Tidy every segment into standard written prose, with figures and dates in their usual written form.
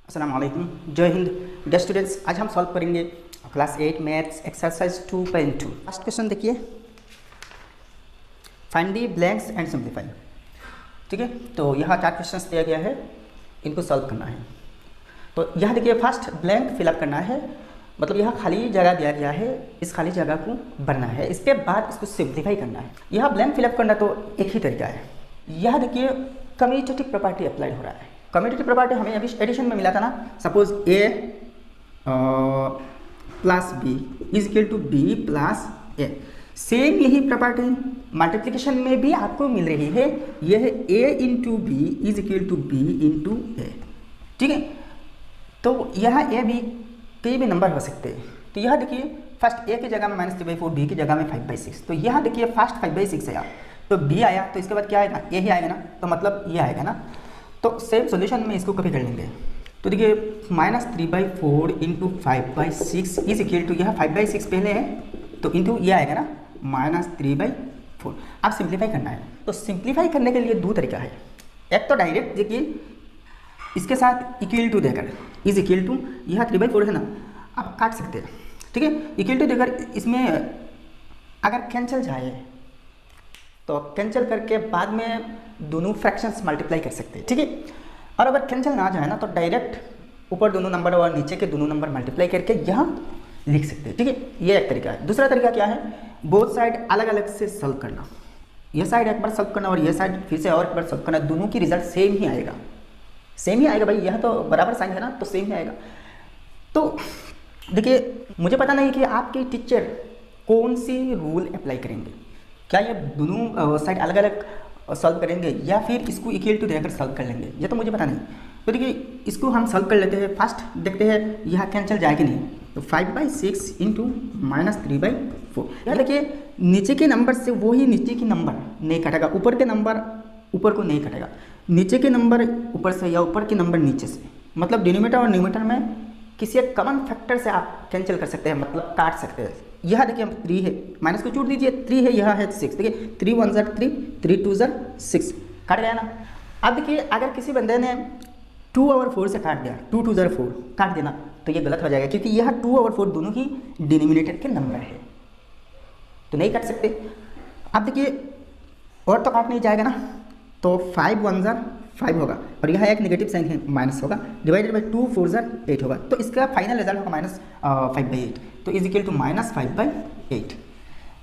अस्सलाम वालेकुम, जय हिंद। डियर स्टूडेंट्स, आज हम सॉल्व करेंगे class 8 maths exercise 2.2। First question देखिए, find the blanks and simplify. ठीक है, तो यहाँ 4 क्वेश्चंस दिया गया है, इनको सॉल्व करना है। तो यहाँ देखिए, फर्स्ट ब्लैंक फिलअप करना है, मतलब यहाँ खाली जगह दिया गया है, इस खाली जगह को भरना है, इसके बाद इसको सिंप्लीफाई करना है। यहाँ ब्लैंक फिलअप करना तो एक ही तरीका है। यह देखिए कम्यूटेटिव प्रॉपर्टी अप्लाई हो रहा है। कम्यूटेटिव प्रॉपर्टी हमें अभी एडिशन में मिला था ना, suppose A plus B is equal to B plus A. Same यही प्रॉपर्टी मल्टीप्लिकेशन में भी आपको मिल रही है, यह है A into B is equal to B into A. ठीक है, तो यहाँ ए बी कई भी नंबर हो सकते हैं। तो यहाँ देखिए, फर्स्ट ए की जगह में -3/4, बी की जगह में 5/6। तो यहाँ देखिए फर्स्ट 5/6 आया, तो बी आया, तो इसके बाद क्या आएगा, ए ही आएगा ना, तो मतलब ये आएगा ना। तो सेम सॉल्यूशन में इसको कभी कर लेंगे। तो देखिए -3/4 इंटू 5/6 इज इक्वल टू, यह 5/6 पहले है, तो इंटू ये आएगा ना -3/4। अब सिंप्लीफाई करना है। तो सिंप्लीफाई करने के लिए दो तरीका है। एक तो डायरेक्ट देखिए इसके साथ इक्वल टू देकर, इज इक्वल टू, यह 3/4 है ना, आप काट सकते हैं। ठीक है, इक्वल टू देकर इसमें अगर कैंसिल जाए तो कैंसिल करके बाद में दोनों फ्रैक्शंस मल्टीप्लाई कर सकते हैं। ठीक है, और अगर कैंसिल ना जाए ना, तो डायरेक्ट ऊपर दोनों नंबर और नीचे के दोनों नंबर मल्टीप्लाई करके यहाँ लिख सकते हैं। ठीक है, ये एक तरीका है। दूसरा तरीका क्या है, बोथ साइड अलग अलग से सॉल्व करना। यह साइड एक बार सॉल्व करना और यह साइड फिर से और एक बार सॉल्व करना, दोनों की रिजल्ट सेम ही आएगा। सेम ही आएगा भाई, यह तो बराबर साइन है ना, तो सेम ही आएगा। तो देखिए, मुझे पता नहीं कि आपके टीचर कौन सी रूल अप्लाई करेंगे, क्या ये दोनों साइड अलग अलग सॉल्व करेंगे या फिर इसको इक्वल टू देकर सॉल्व कर लेंगे, ये तो मुझे पता नहीं। तो देखिए इसको हम सॉल्व कर लेते हैं। फर्स्ट देखते हैं यहाँ कैंसिल जाए कि नहीं। तो 5/6 इंटू -3/4। यहाँ देखिए नीचे के नंबर से वही नीचे के नंबर नहीं कटेगा, ऊपर के नंबर ऊपर को नहीं कटेगा, नीचे के नंबर ऊपर से या ऊपर के नंबर नीचे से, मतलब डिनोमिनेटर और न्यूमरेटर में किसी एक कॉमन फैक्टर से आप कैंसिल कर सकते हैं, मतलब काट सकते हैं। यह देखिए 3 है, माइनस को छोड़ दीजिए, 3 है, यह है 6। देखिए 3 1 ज़र 3, 3 2 ज़र 6, काट गया ना। अब देखिए अगर किसी बंदे ने 2 और 4 से काट दिया, 2 2 ज़र 4 काट देना, तो ये गलत हो जाएगा, क्योंकि यह 2 और 4 दोनों ही डिनोमिनेटर के नंबर है, तो नहीं काट सकते। अब देखिए और तो काट नहीं जाएगा ना, तो 5 1 ज़र 5 होगा, और यह एक नेगेटिव साइन है, माइनस होगा, डिवाइडेड बाई 2 4 ज़र 8 होगा। तो इसका फाइनल रिजल्ट होगा -5/8, तो इज इक्वल टू -5/8।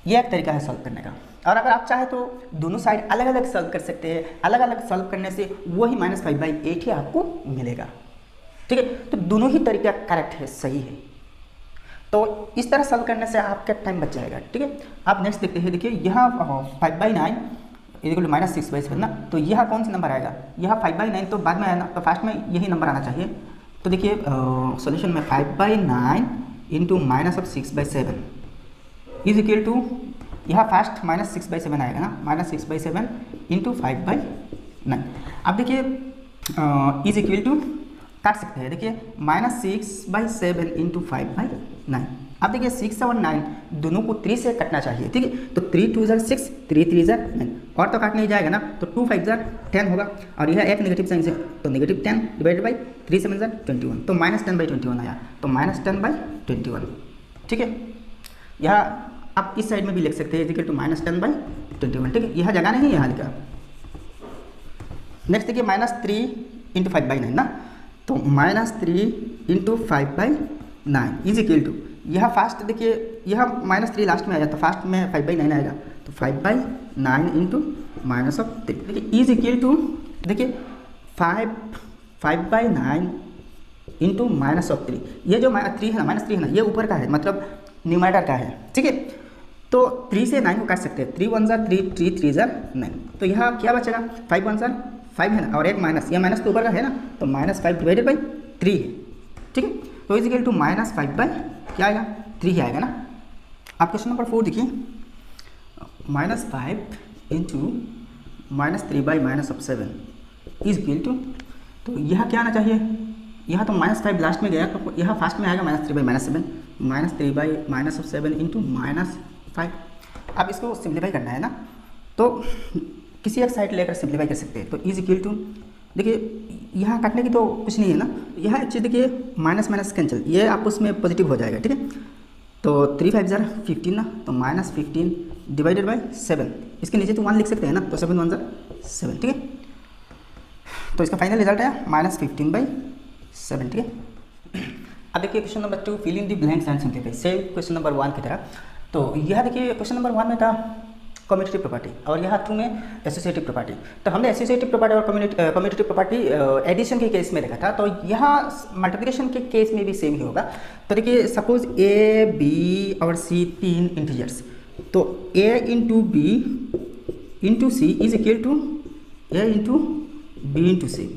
ये एक तरीका है सॉल्व करने का। और अगर आप चाहे तो दोनों साइड अलग अलग सॉल्व कर सकते हैं। अलग अलग सॉल्व करने से वही -5/8 ही आपको मिलेगा। ठीक है, तो दोनों ही तरीका करेक्ट है, सही है। तो इस तरह सॉल्व करने से आपका टाइम बच जाएगा। ठीक है, आप नेक्स्ट देखते हैं। देखिए यहाँ 5/9 इक्वल टू -6/7 ना, तो यह कौन सा नंबर आएगा, यह 5/9 तो बाद में आया ना, तो फर्स्ट में यही नंबर आना चाहिए। तो देखिए सॉल्यूशन में 5/9 इंटू -6/7 इज इक्वल टू, यह फर्स्ट -6/7 आएगा ना, -6/7 इंटू 5/9। अब देखिए इज इक्वल टू काट सकते हैं। देखिए -6/7 इंटू 5/9। अब देखिए 6 और 9 दोनों को 3 से कटना चाहिए। ठीक है, तो 3 2 ज़र 6, 3 3 ज़र 9, और तो काट नहीं जाएगा ना, तो 2 5 ज़र 10 होगा, और यह एक नेगेटिव साइन से, तो -10 डिवाइडेड बाई 3 7 ज़र 21, तो -10/21 आया, तो -10/21। ठीक है, यह आप इस साइड में भी लिख सकते हैं, इक्वल टू -10/21। ठीक है, यह जगह नहीं, यहाँ लिखा। नेक्स्ट देखिए -3 इंटू 5/9 ना, तो -3 इंटू 5/9 इज इक्वल टू, यह फास्ट देखिए यह -3 लास्ट में आया, तो फास्ट में 5/9 आएगा, तो 5/9 इंटू -3। देखिए इज इक्वल टू, देखिए 5/9 इंटू -3। ये जो 3 है ना, -3 है ना, ये ऊपर का है, मतलब न्यूमरेटर का है। ठीक है, तो 3 से 9 को काट सकते हैं, 3 1 ज़र 3, 3 3 ज़र 9, तो यहाँ क्या बचेगा, 5 1 ज़र 5 है ना, और एक माइनस, यह माइनस तो ऊपर का है ना, तो -5 डिवाइडेड बाई 3 है। ठीक है, तो इज इक्वल टू -5 क्या आएगा, 3 ही आएगा ना। आप क्वेश्चन नंबर 4 देखिए, -5 इंटू -3/-7 इज इक्वल टू, तो यह क्या आना चाहिए, यह तो -5 लास्ट में गया, तो यह फास्ट में आएगा -3/-7, -3/-7 इंटू -5। अब इसको सिंप्लीफाई करना है ना, तो किसी एक साइड लेकर सिंप्लीफाई कर सकते हैं। तो इज इक्वल टू देखिए यहाँ काटने की तो कुछ नहीं है ना, यहाँ एक चीज़ देखिए माइनस माइनस कैंसिल, ये आपस में पॉजिटिव हो जाएगा, ठीक है। तो 3 5 ज़र 15 ना, तो -15 डिवाइडेड बाय 7, इसके नीचे तो 1 लिख सकते हैं ना, तो 7 1 ज़र 7, ठीक है। तो इसका फाइनल रिजल्ट है -15/7, ठीक है। अब देखिए question number 2, fill in the blanks and simplify, same question number 1 की तरह। तो यह देखिए क्वेश्चन नंबर 1 में था कम्यूटेटिव प्रॉपर्टी और यहाँ 2 में एसोसिएटिव प्रॉपर्टी। तो हमने एसोसिएटिव प्रॉपर्टी और कम्यूटेटिव प्रॉपर्टी एडिशन के केस में देखा था, तो यहाँ मल्टीप्लिकेशन के केस में भी सेम ही होगा। तो देखिए सपोज ए बी और सी 3 इंटीजर्स, तो a into B into C is equal to a into B into C.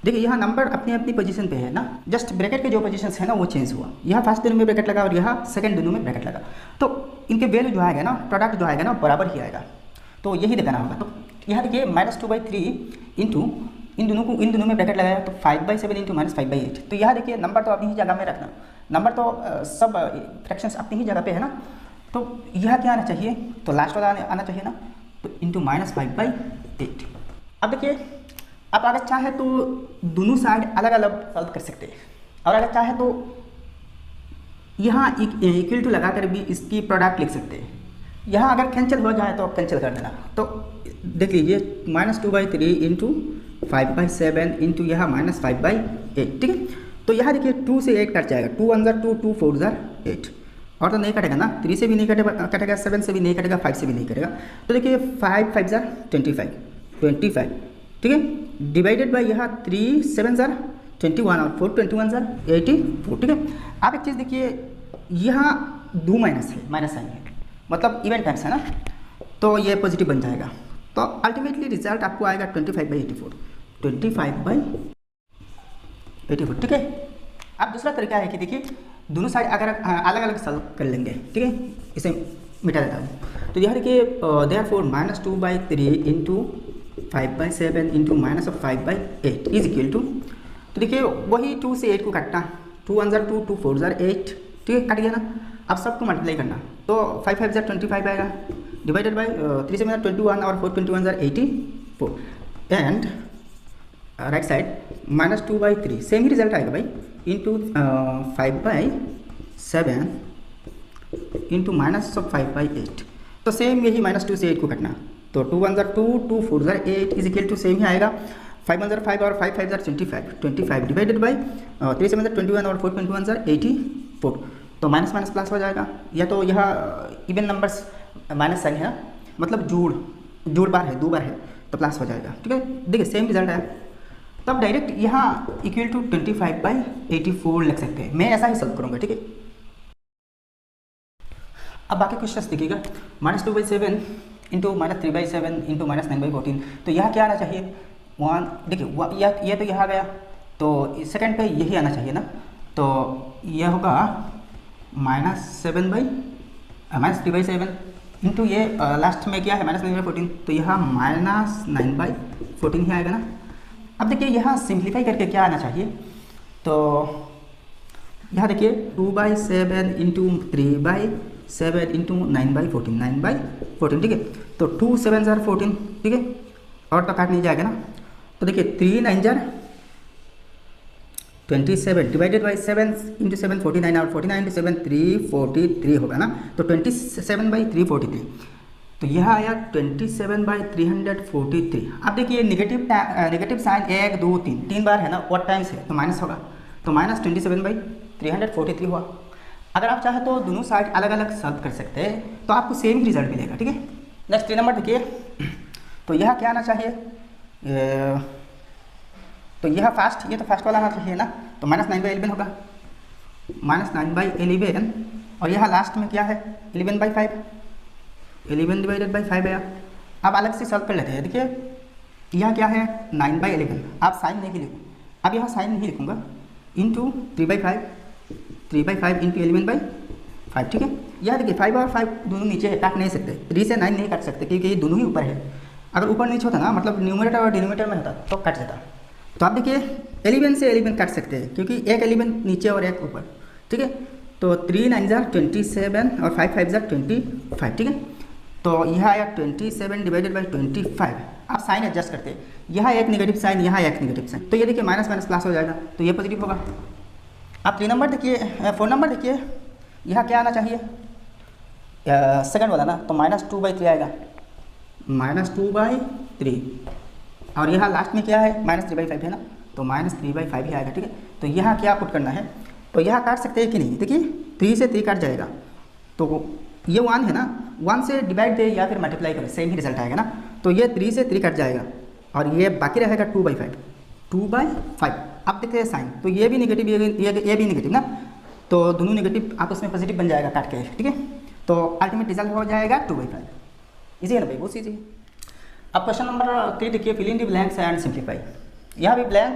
देखिए यहाँ नंबर अपनी अपनी पोजीशन पे है ना, जस्ट ब्रैकेट के जो पोजीशन है ना वो चेंज हुआ, यहाँ फर्स्ट दोनों में ब्रैकेट लगा और यहाँ सेकंड दोनों में ब्रैकेट लगा, तो इनके वैल्यू जो आएगा ना, प्रोडक्ट जो आएगा ना बराबर ही आएगा, तो यही दिखाना होगा। तो यहाँ देखिए -2/3 इंटू इन दोनों में ब्रैकेट लगाया, तो 5/7 इंटू -5/8। तो यहाँ देखिए नंबर तो अपनी ही जगह में रखना, नंबर तो सब फ्रैक्शंस अपनी ही जगह पे है ना, तो यह क्या आना चाहिए, तो लास्ट वाला आना चाहिए ना, तो इंटू -5/8। अब देखिए आप अगर चाहे तो दोनों साइड अलग अलग सॉल्व कर सकते हैं, और अगर चाहे तो यहाँ इक्वल टू लगा कर भी इसकी प्रोडक्ट लिख सकते हैं। यहाँ अगर कैंसिल हो जाए तो कैंसिल कर देना, तो देख लीजिए -2/3 इंटू 5/7 इंटू यहाँ -5/8, ठीक है। तो यहाँ देखिए 2 से 8 कट जाएगा, 2 1 ज़र 2, 2 4 ज़र 8, और तो नहीं कटेगा ना, 3 से भी नहीं कटेगा, 7 से भी नहीं कटेगा, 5 से भी नहीं कटेगा। तो देखिए 5 5 ज़र 25, ठीक है, डिवाइडेड बाय यहाँ 3 7 ज़र 21 और 4 21 ज़र 84, ठीक है। आप एक चीज़ देखिए यहाँ 2 माइनस है, माइनस साइन है, मतलब इवन टाइम्स है ना, तो ये पॉजिटिव बन जाएगा, तो अल्टीमेटली रिजल्ट आपको आएगा 25/84, 25/84, ठीक है। अब दूसरा तरीका है कि देखिए दोनों साइड अगर अलग अलग सॉल्व कर लेंगे, ठीक है, इसे मिटा देता हूँ। तो यहाँ देखिए therefore -2/3 into 5/7 into -5/8 is equal to, तो देखिए वही 2 से 8 को काटना, 2 1 ज़र 2, 2 4 ज़र 8, ठीक है, कट गया ना। अब सबको मल्टीप्लाई करना, तो 5 5 ज़र 25 आएगा, डिवाइडेड बाय 3 7 ज़र 21 और 4 21 ज़र 84, and right side -2/3 same he result आएगा भाई, इंटू 5/7 इंटू -5/8, तो सेम यही -2 से 8 को कटना, तो 2 1 ज़र 2, 2 4 ज़र 8 इज इक्वल टू सेम ही आएगा, 5 1 ज़र 5 और 5 5 ज़र 25 डिवाइडेड बाई 3 7 ज़र 21 और 4 21 ज़र 84, तो माइनस माइनस प्लस हो जाएगा, या तो यह इवन नंबर्स माइनस साइन है, मतलब जोड़ बार है, 2 बार है, तो प्लस हो जाएगा, ठीक है। देखिए सेम रिजल्ट है, तो आप डायरेक्ट यहाँ इक्वल टू 25/84 लिख सकते हैं, मैं ऐसा ही सॉल्व करूँगा, ठीक है। अब बाकी क्वेश्चंस देखिएगा, -2/7 इंटू -3/7 इंटू -9/14, तो यहाँ क्या आना चाहिए, 1, देखिए ये तो यहाँ गया, तो सेकंड पे यही आना चाहिए ना, तो यह होगा -3/7 इंटू ये लास्ट में क्या है -9/14, तो यहाँ -9/14 ही आएगा ना। अब देखिए यहाँ सिंप्लीफाई करके क्या आना चाहिए, तो यहाँ देखिए 2/7 इंटू 3/7 इंटू 9/14, ठीक है, तो 2 7 ज़र 14, ठीक है, और तो काट नहीं जाएगा ना, तो देखिए 3 9 ज़र 27 डिवाइडेड बाई 7 इंटू 7 49 और 49 इंटू 7 343 होगा ना, तो 27/343, तो यह आया 27/343। अब देखिए नेगेटिव साइन 1 2 3 बार है ना, और टाइम्स है, तो माइनस होगा, तो -27/343 हुआ। अगर आप चाहे तो दोनों साइड अलग अलग सॉल्व कर सकते हैं, तो आपको सेम रिजल्ट मिलेगा, ठीक है। नेक्स्ट 3 नंबर देखिए, तो यह क्या आना चाहिए, तो यह फर्स्ट, ये तो फर्स्ट वाला आना चाहिए ना, तो -9/11 होगा, -9/11, और यह लास्ट में क्या है 11/5, 11 डिवाइडेड बाई 5 आया। अब अलग से सॉल्व कर लेते हैं, देखिए यह क्या है 9/11, आप साइन नहीं लिखो, अब यहाँ साइन नहीं लिखूँगा, इंटू 3/5 इंटू 11/5, ठीक है। यह देखिए 5 और 5 दोनों नीचे है, काट नहीं सकते, 3 से 9 नहीं काट सकते, क्योंकि ये दोनों ही ऊपर है, अगर ऊपर नीचे होता ना, मतलब न्यूमरेटर और डिनोमिनेटर में होता तो कट जाता। तो आप देखिए 11 से 11 काट सकते हैं, क्योंकि एक 11 नीचे और एक ऊपर, ठीक है, तो 3 9 ज़र 27 और 5 5 ज़र 25, ठीक है। तो यह आया 27 डिवाइडेड बाई 25। आप साइन एडजस्ट करते हैं, यहाँ एक नेगेटिव साइन, यहाँ एक नेगेटिव साइन, तो ये देखिए माइनस माइनस प्लस हो जाएगा, तो ये पॉजिटिव होगा। आप 3 नंबर देखिए, 4 नंबर देखिए, यहाँ क्या आना चाहिए, सेकंड वाला ना, तो -2/3 आएगा, -2/3। और यहाँ लास्ट में क्या है, -3/5 है ना, तो -3/5 ही आएगा, ठीक है। तो यहाँ क्या पुट करना है, तो यहाँ काट सकते हैं कि नहीं, देखिए 3 से 3 काट जाएगा, तो ये 1 है ना, 1 से डिवाइड दे या फिर मल्टीप्लाई करें, सेम ही रिजल्ट आएगा ना। तो ये 3 से 3 कट जाएगा और ये बाकी रहेगा 2/5, 2/5। अब देखते हैं साइन, तो ये भी नेगेटिव, ये भी नेगेटिव ना, तो दोनों नेगेटिव आपस में पॉजिटिव बन जाएगा काट के, ठीक है। तो अल्टीमेट रिजल्ट हो जाएगा 2/5। इजी है ना भाई, बहुत ईजी है। अब क्वेश्चन नंबर 3 देखिए, fill in the blanks and simplify. यहाँ भी ब्लैंक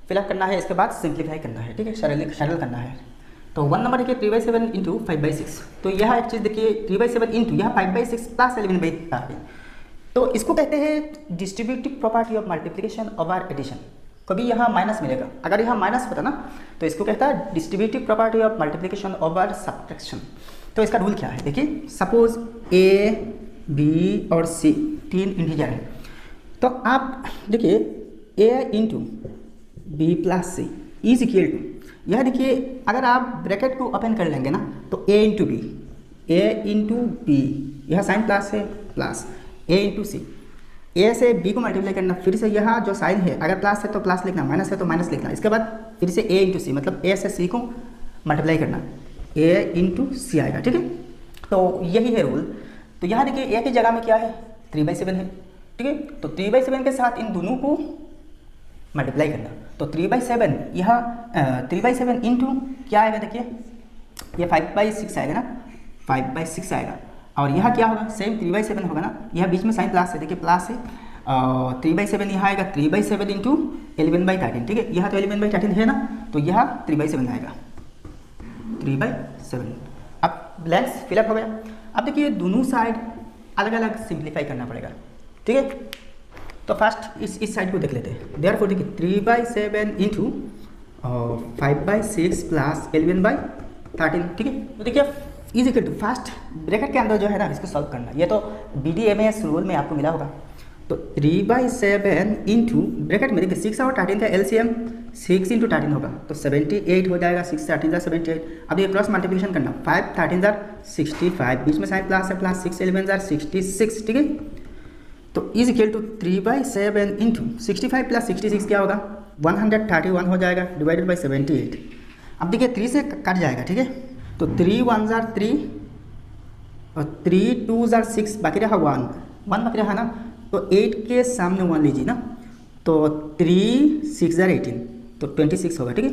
फिलअप करना है, इसके बाद सिंप्लीफाई करना है, ठीक है, सरल करना है। तो 1 नंबर देखिए 3/7 इंटू 5/6। तो यह एक चीज़ देखिए 3/7 इंटू यह 5/6 प्लस 11/13। तो इसको कहते हैं distributive property of multiplication over addition. कभी यहाँ माइनस मिलेगा, अगर यहाँ माइनस होता ना तो इसको कहता है distributive property of multiplication over subtraction. तो इसका रूल क्या है, देखिए सपोज A, B और C 3 इंटीजर है, तो आप देखिए A into B plus C is equal to, यह देखिए अगर आप ब्रैकेट को ओपन कर लेंगे ना तो A इंटू B, यह साइन प्लस है, plus A into C, A से B को मल्टीप्लाई करना, फिर से यहाँ जो साइन है अगर प्लस है तो प्लस लिखना, माइनस है तो माइनस लिखना, इसके बाद फिर से A इंटू C, मतलब A से C को मल्टीप्लाई करना, A इंटू C आएगा, ठीक है। तो यही है रूल। तो यहाँ देखिए A की जगह में क्या है, 3/7 है, ठीक है। तो 3/7 के साथ इन दोनों को मल्टीप्लाई करना, तो 3/7 यह 3/7 इंटू क्या आएगा, देखिए ये 5/6 आएगा ना, 5/6 आएगा। और यहाँ क्या होगा, सेम 3/7 होगा ना, यह बीच में साइन प्लस है, देखिए प्लस है, 3/7 यहाँ आएगा 3/7 इंटू 11/13, ठीक है। यहाँ तो 11/13 है ना, तो यह 3/7 आएगा, 3/7। अब ब्लैंक्स फिलअप हो गया। अब देखिए दोनों साइड अलग अलग सिंप्लीफाई करना पड़ेगा, ठीक है। तो फर्स्ट इस साइड को देख लेते हैं। देयरफॉर देखिए 3/7 इंटू 5/6 प्लस 11/13, ठीक है। तो देखिए is equal to, first bracket के अंदर जो है ना इसको सॉल्व करना, ये तो BDMAS रूल में आपको मिला होगा। तो 3/7 इंटू ब्रैकेट में देखिए 6 और 13 का LCM 6 इंटू 13 होगा, तो 78 हो जाएगा, 6 13 78। अब ये क्रॉस मल्टीप्लिकेशन करना, 5 13 65, बीच में साइन प्लस है, प्लस 6 11 66, ठीक है। तो is equal to 3/7 into 65 plus 66 क्या होगा, 131 हो जाएगा, डिवाइडेड बाई 78। अब देखिए 3 से कट जाएगा, ठीक है। तो 3 1 3 और 3 2 6, बाकी रहा 1 बाकी रहा ना, तो 8 के सामने 1 लीजिए ना, तो 3 6 18, तो 26 होगा, ठीक है।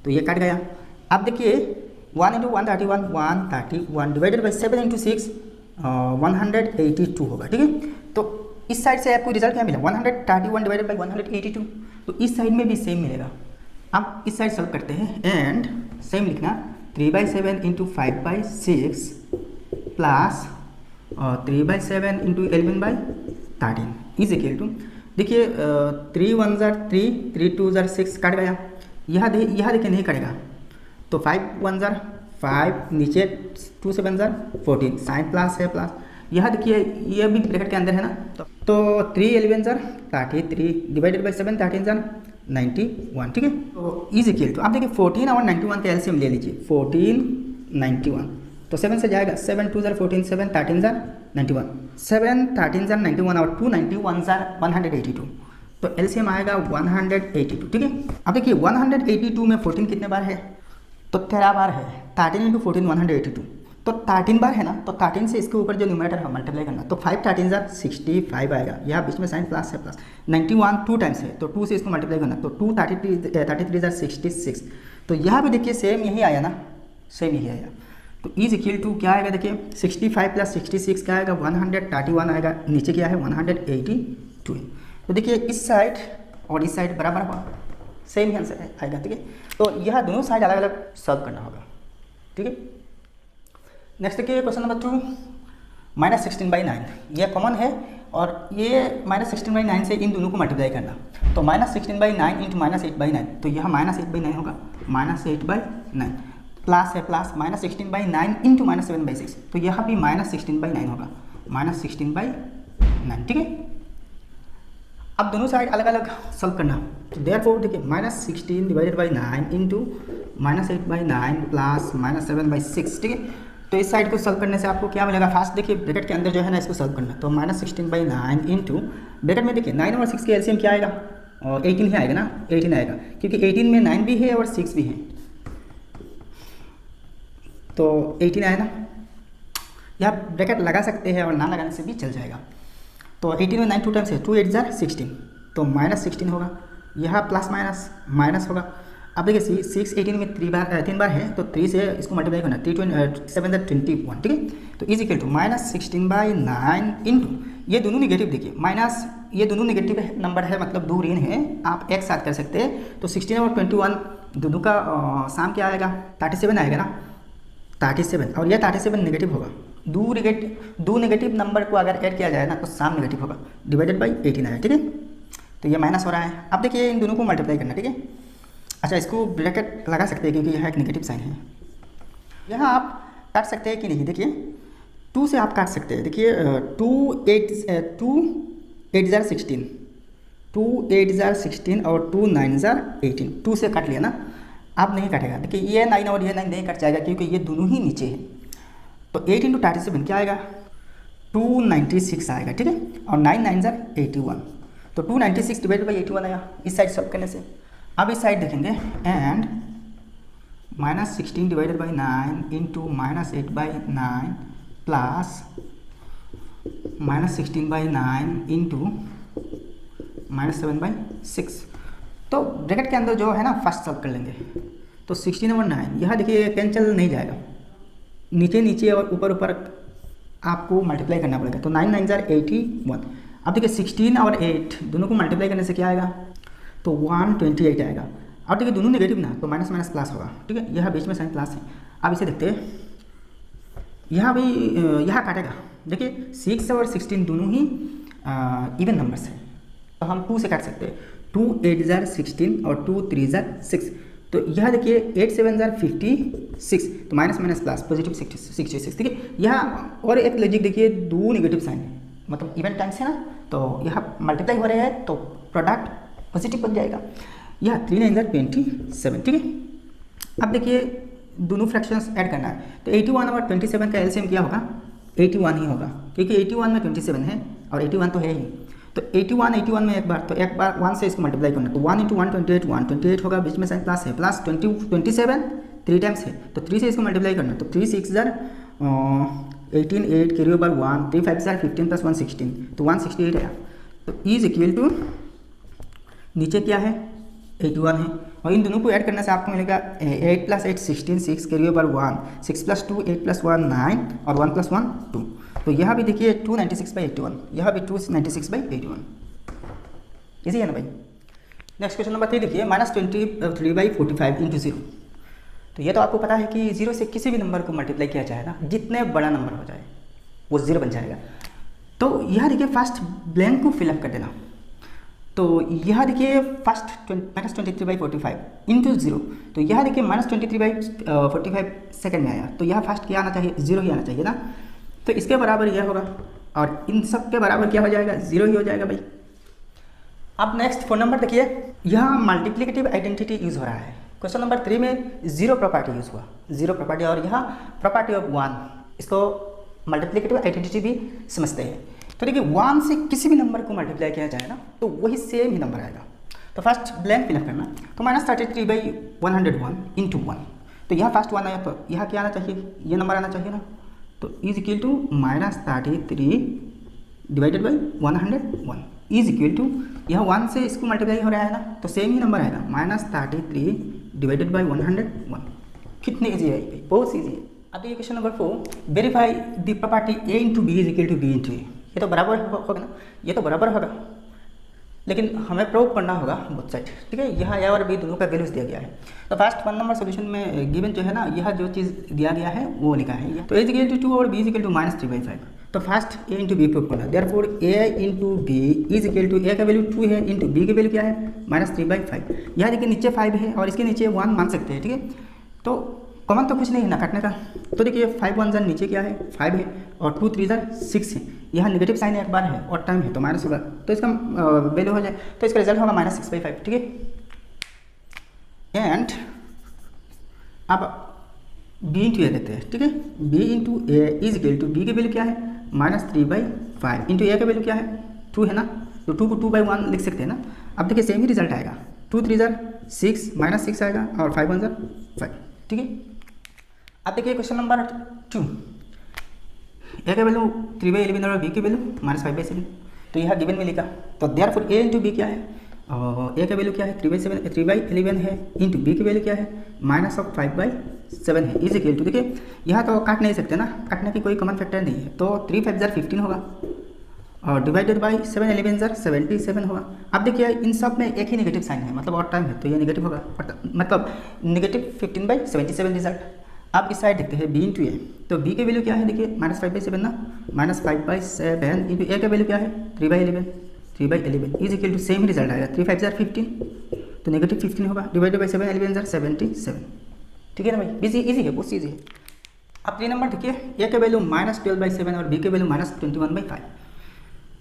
तो ये कट गया। अब देखिए 1 इंटू 131 डिवाइडेड बाई 7 इंटू 6 182 होगा, ठीक है। तो इस साइड से आपको रिजल्ट क्या मिला, 131 डिवाइडेड बाई 182, तो इस साइड में भी सेम मिलेगा। अब इस साइड सॉल्व करते हैं एंड सेम लिखना, 3/7 into 5/6 plus 3/7 into 11/13 is equal to, देखिए 3 1 3, 3 2 6 कट गया, यह देखिए नहीं कटेगा, तो 5 1 5, नीचे 2 7 14, साइन प्लस है, प्लस यह देखिए ये भी ब्रैकेट के अंदर है ना, तो 3 11 33 डिवाइडेड बाई 7 13 91, ठीक है। तो इज इक्वल टू, आप देखिए 14 और 91 का एलसीएम ले लीजिए, 14 91, तो 7 से जाएगा, 7 2 14, 7 13 91, 7 13 91 और 2 91 182, तो एलसीएम आएगा 182, ठीक है। अब देखिए 182 में 14 कितने बार है, तो 13 बार है, 13 इंटू 14 182, तो 13 बार है ना, तो 13 से इसके ऊपर जो न्यूमरेटर है मल्टीप्लाई करना, तो 5 13 65 आएगा, यहाँ बीच में साइन प्लस है, प्लस 91 2 टाइम्स है, तो 2 से इसको मल्टीप्लाई करना, तो 2 33 66, तो यहाँ भी देखिए सेम यही आया ना, सेम यही आया। तो इज इक्वल टू क्या आएगा, देखिए 65 प्लस 66 क्या आएगा, 131 आएगा, नीचे क्या है 182। तो देखिए इस साइड और इस साइड बराबर हुआ, सेम ही आंसर आएगा, ठीक है। तो यह दोनों साइड अलग अलग सॉल्व करना होगा, ठीक है। नेक्स्ट देखिए क्वेश्चन नंबर 2, -16/9, यह कॉमन है और ये -16/9 से इन दोनों को मल्टीप्लाई करना, तो -16/9 इंटू -8/9, तो यह -8/9 होगा, -8/9 प्लस है, प्लस -16/9 इंटू -7/6, तो यह भी -16/9 होगा, -16/9, ठीक है। अब दोनों साइड अलग अलग सॉल्व करना, तो देयरफॉर देखिए -16 डिवाइडेड बाई 9 इंटू -8/9 प्लस -7/6, ठीक है। तो इस साइड को सॉल्व करने से आपको क्या मिलेगा, फास्ट देखिए ब्रैकेट के अंदर जो है ना इसको सॉल्व करना, तो -16/9 इंटू ब्रैकेट में देखिए 9 और 6 के एलसीएम क्या आएगा, और 18 ही आएगा ना, 18 आएगा, क्योंकि 18 में 9 भी है और 6 भी है, तो 18 आया ना। या ब्रैकेट लगा सकते हैं और ना लगाने से भी चल जाएगा। तो 18 में 9 2 टाइम्स है, 2 8 जार 16, तो -16 होगा, यहाँ प्लस माइनस होगा। अब देखिए 6 18 में 3 बार है, तो 3 से इसको मल्टीप्लाई करना, 7 21, ठीक है। तो इज इक्वल टू -16/9 इंटू ये दोनों निगेटिव, देखिए माइनस ये दोनों निगेटिव नंबर है, मतलब दो ऋण है, आप एक साथ कर सकते हैं। तो 16 और 21 दोनों का साम क्या आएगा, 37 आएगा ना, 37, और यह 37 नेगेटिव होगा। दो नेगेटिव नंबर को अगर ऐड किया जाए ना तो साम नेगेटिव होगा, डिवाइडेड बाई 18 आया, ठीक है। तो ये माइनस हो रहा है। अब देखिए इन दोनों को मल्टीप्लाई करना, ठीक है। अच्छा, इसको ब्रैकेट लगा सकते हैं क्योंकि यह एक नेगेटिव साइन है। यहाँ आप काट सकते हैं कि नहीं, देखिए 2 से आप काट सकते हैं, देखिए 2 8 जार 16, 2 8 जार 16 और 2 9 जार 18, 2 से काट लिया ना। आप नहीं काटेगा, देखिए ये 9 और ये 9 नहीं कट जाएगा क्योंकि ये दोनों ही नीचे है। तो 8 इंटू 37 क्या आएगा, 296 आएगा, ठीक है। और 9 9 जार 81, तो 296 डिवाइड बाई 81 आया इस साइड सॉल्व करने से। अब इस साइड देखेंगे, and -16 divided by 9 into -8/9 plus -16/9 into -7/6। तो ब्रैकेट के अंदर जो है ना फर्स्ट सॉल्व कर लेंगे। तो 16 और 9 यहाँ देखिए कैंसिल नहीं जाएगा, नीचे और ऊपर आपको मल्टीप्लाई करना पड़ेगा। तो 9 9 जार 81। अब देखिए 16 और 8 दोनों को मल्टीप्लाई करने से क्या आएगा, तो 128 आएगा। अब देखिए दोनों नेगेटिव ना, तो माइनस माइनस प्लस होगा, ठीक है। यहाँ बीच में साइन प्लस है। अब इसे देखते हैं, यहाँ भी यहाँ काटेगा, देखिए 6 और 16 दोनों ही इवन नंबर्स हैं, तो हम 2 से काट सकते हैं। 2 8 जार 16 और 2 3 जार 6, तो यह देखिए 8 7 जार 56, तो माइनस माइनस प्लस पॉजिटिव 66, ठीक है। यहाँ और एक लॉजिक देखिए, दो नेगेटिव साइन है, मतलब इवन टाइम्स है ना, तो यहाँ मल्टीप्लाई हो रहे हैं तो प्रोडक्ट पॉजिटिव बन जाएगा। यह 3 9 जार 27, ठीक है। अब देखिए दोनों फ्रैक्शंस ऐड करना है, तो 81 और 27 का एलसीएम क्या होगा, 81 ही होगा, क्योंकि 81 में 27 है और 81 तो है ही। तो 81 में एक बार 1 से इसको मल्टीप्लाई करना, तो 1 इंटू 1 128 होगा, बीच में साइन प्लस है, प्लस 27 3 टाइम्स है, तो 3 से इसको मल्टीप्लाई करना, तो 3 6 jar 18 8 carry over 1 3 5 jar 15 plus 1 16, तो 168 आया। तो इज इक्वल टू नीचे क्या है, 81 है, और इन दोनों को ऐड करने से आपको मिलेगा 8 + 8 16, 6 कैरी ओवर 1 6 + 2 8 + 1 9 और 1 + 1 2। तो यहाँ भी देखिए 296/81, यहाँ भी 296/81, इजी है ना भाई। नेक्स्ट क्वेश्चन नंबर 3 देखिए, -23/45 इंटू 0। तो ये तो आपको पता है कि 0 से किसी भी नंबर को मल्टीप्लाई किया जाएगा, जितने बड़ा नंबर हो जाए वो 0 बन जाएगा। तो यहाँ देखिए फर्स्ट ब्लैंक को फिलअप कर देना, तो यह देखिए फर्स्ट -23/45 इंटू 0, तो यह देखिए -23/45 सेकेंड में आया, तो यह फर्स्ट क्या आना चाहिए, 0 ही आना चाहिए ना, तो इसके बराबर यह होगा, और इन सब के बराबर क्या हो जाएगा, 0 ही हो जाएगा भाई। अब नेक्स्ट 4 नंबर देखिए, यहाँ मल्टीप्लिकेटिव आइडेंटिटी यूज़ हो रहा है। क्वेश्चन नंबर 3 में 0 प्रॉपर्टी यूज़ हुआ, 0 प्रॉपर्टी, और यहाँ प्रॉपर्टी ऑफ 1, इसको मल्टीप्लिकेटिव आइडेंटिटी भी समझते हैं। तो देखिए 1 से किसी भी नंबर को मल्टीप्लाई किया जाए ना, तो वही सेम ही नंबर आएगा। तो फर्स्ट ब्लैंक फिलअप करना, तो -33/101 इंटू 1, तो यहाँ फर्स्ट 1 आया, तो यहाँ क्या आना चाहिए, ये नंबर आना चाहिए ना, तो is equal to -33 divided by 101 is equal to, यह 1 से इसको मल्टीप्लाई हो रहा है ना, तो सेम ही नंबर आएगा, -33 डिवाइडेड बाई 101। कितनी ईजी है भाई, बहुत ईजी है। अब देखिए question number 4, verify the property A into B is equal to B into A. ये तो बराबर होगा ना, ये तो बराबर होगा, लेकिन हमें प्रूव करना होगा बोथ साइड, ठीक है। यहाँ ए और बी दोनों का वैल्यूज दिया गया है। तो फर्स्ट 1 नंबर सोल्यूशन में गिवन जो है ना, यह जो चीज़ दिया गया है वो लिखा है। तो A इज इक्वल टू 2 और B इज इक्वल टू -3/5। तो first A into B prove करना, therefore A into B is equal to, A का वैल्यू 2 है, इंटू B की वैल्यू क्या है, -3/5। यहाँ देखिए नीचे 5 है और इसके नीचे 1 मान सकते हैं, ठीक है। तो कॉमन तो कुछ नहीं है ना काटने का। तो देखिए 5 1 ज़र नीचे क्या है 5 है और 2 3 ज़र 6 है, यहाँ नेगेटिव साइन एक बार है और टाइम है तो माइनस होगा, तो इसका वैल्यू हो जाए तो इसका रिजल्ट होगा -6/5। ठीक है। एंड अब b इंटू ए लेते हैं। ठीक है, b into a is equal to b की वैल्यू क्या है -3/5 इंटू ए का वैल्यू क्या है 2 है ना, तो 2 को 2/1 लिख सकते हैं ना। अब देखिए सेम ही रिजल्ट आएगा, 2 3 ज़र 6 -6 आएगा और 5 1 ज़र 5। ठीक है। अब देखिए क्वेश्चन नंबर 2, ए का वैल्यू 3/11 और बी की वैल्यू -5/7, तो यह गिवन में लिखा, तो देयरफॉर ए इंटू बी क्या है, ए का वैल्यू क्या है 3/11 है इंटू बी की वैल्यू क्या है -5/7 है इज इक्वल टू, देखिए यहाँ तो काट नहीं सकते ना, काटने की कोई कॉमन फैक्टर नहीं है, तो 3 5 ज़र 15 होगा और डिवाइडेड बाई 7 11 ज़र 77 होगा। अब देखिए इन सब में एक ही नेगेटिव साइन है, मतलब और टाइम है तो ये नेगेटिव होगा, मतलब नेगेटिव 15/77 रिजल्ट। अब इस साइड देखते हैं b इंटू ए, तो b की वैल्यू क्या है देखिए -5/7 ना, -5/7 इंटू ए का वैल्यू क्या है 3/11 is equal to same result आएगा, 3 5 ज़र 15 तो नेगेटिव 15 होगा, डिवाइडेड बाई 7 11 ज़र 77। ठीक है ना भाई, इजी है, बहुत ईजी है। अब 3 नंबर देखिए, ए का वैल्यू -12/7 और बी के वैल्यू -21/5,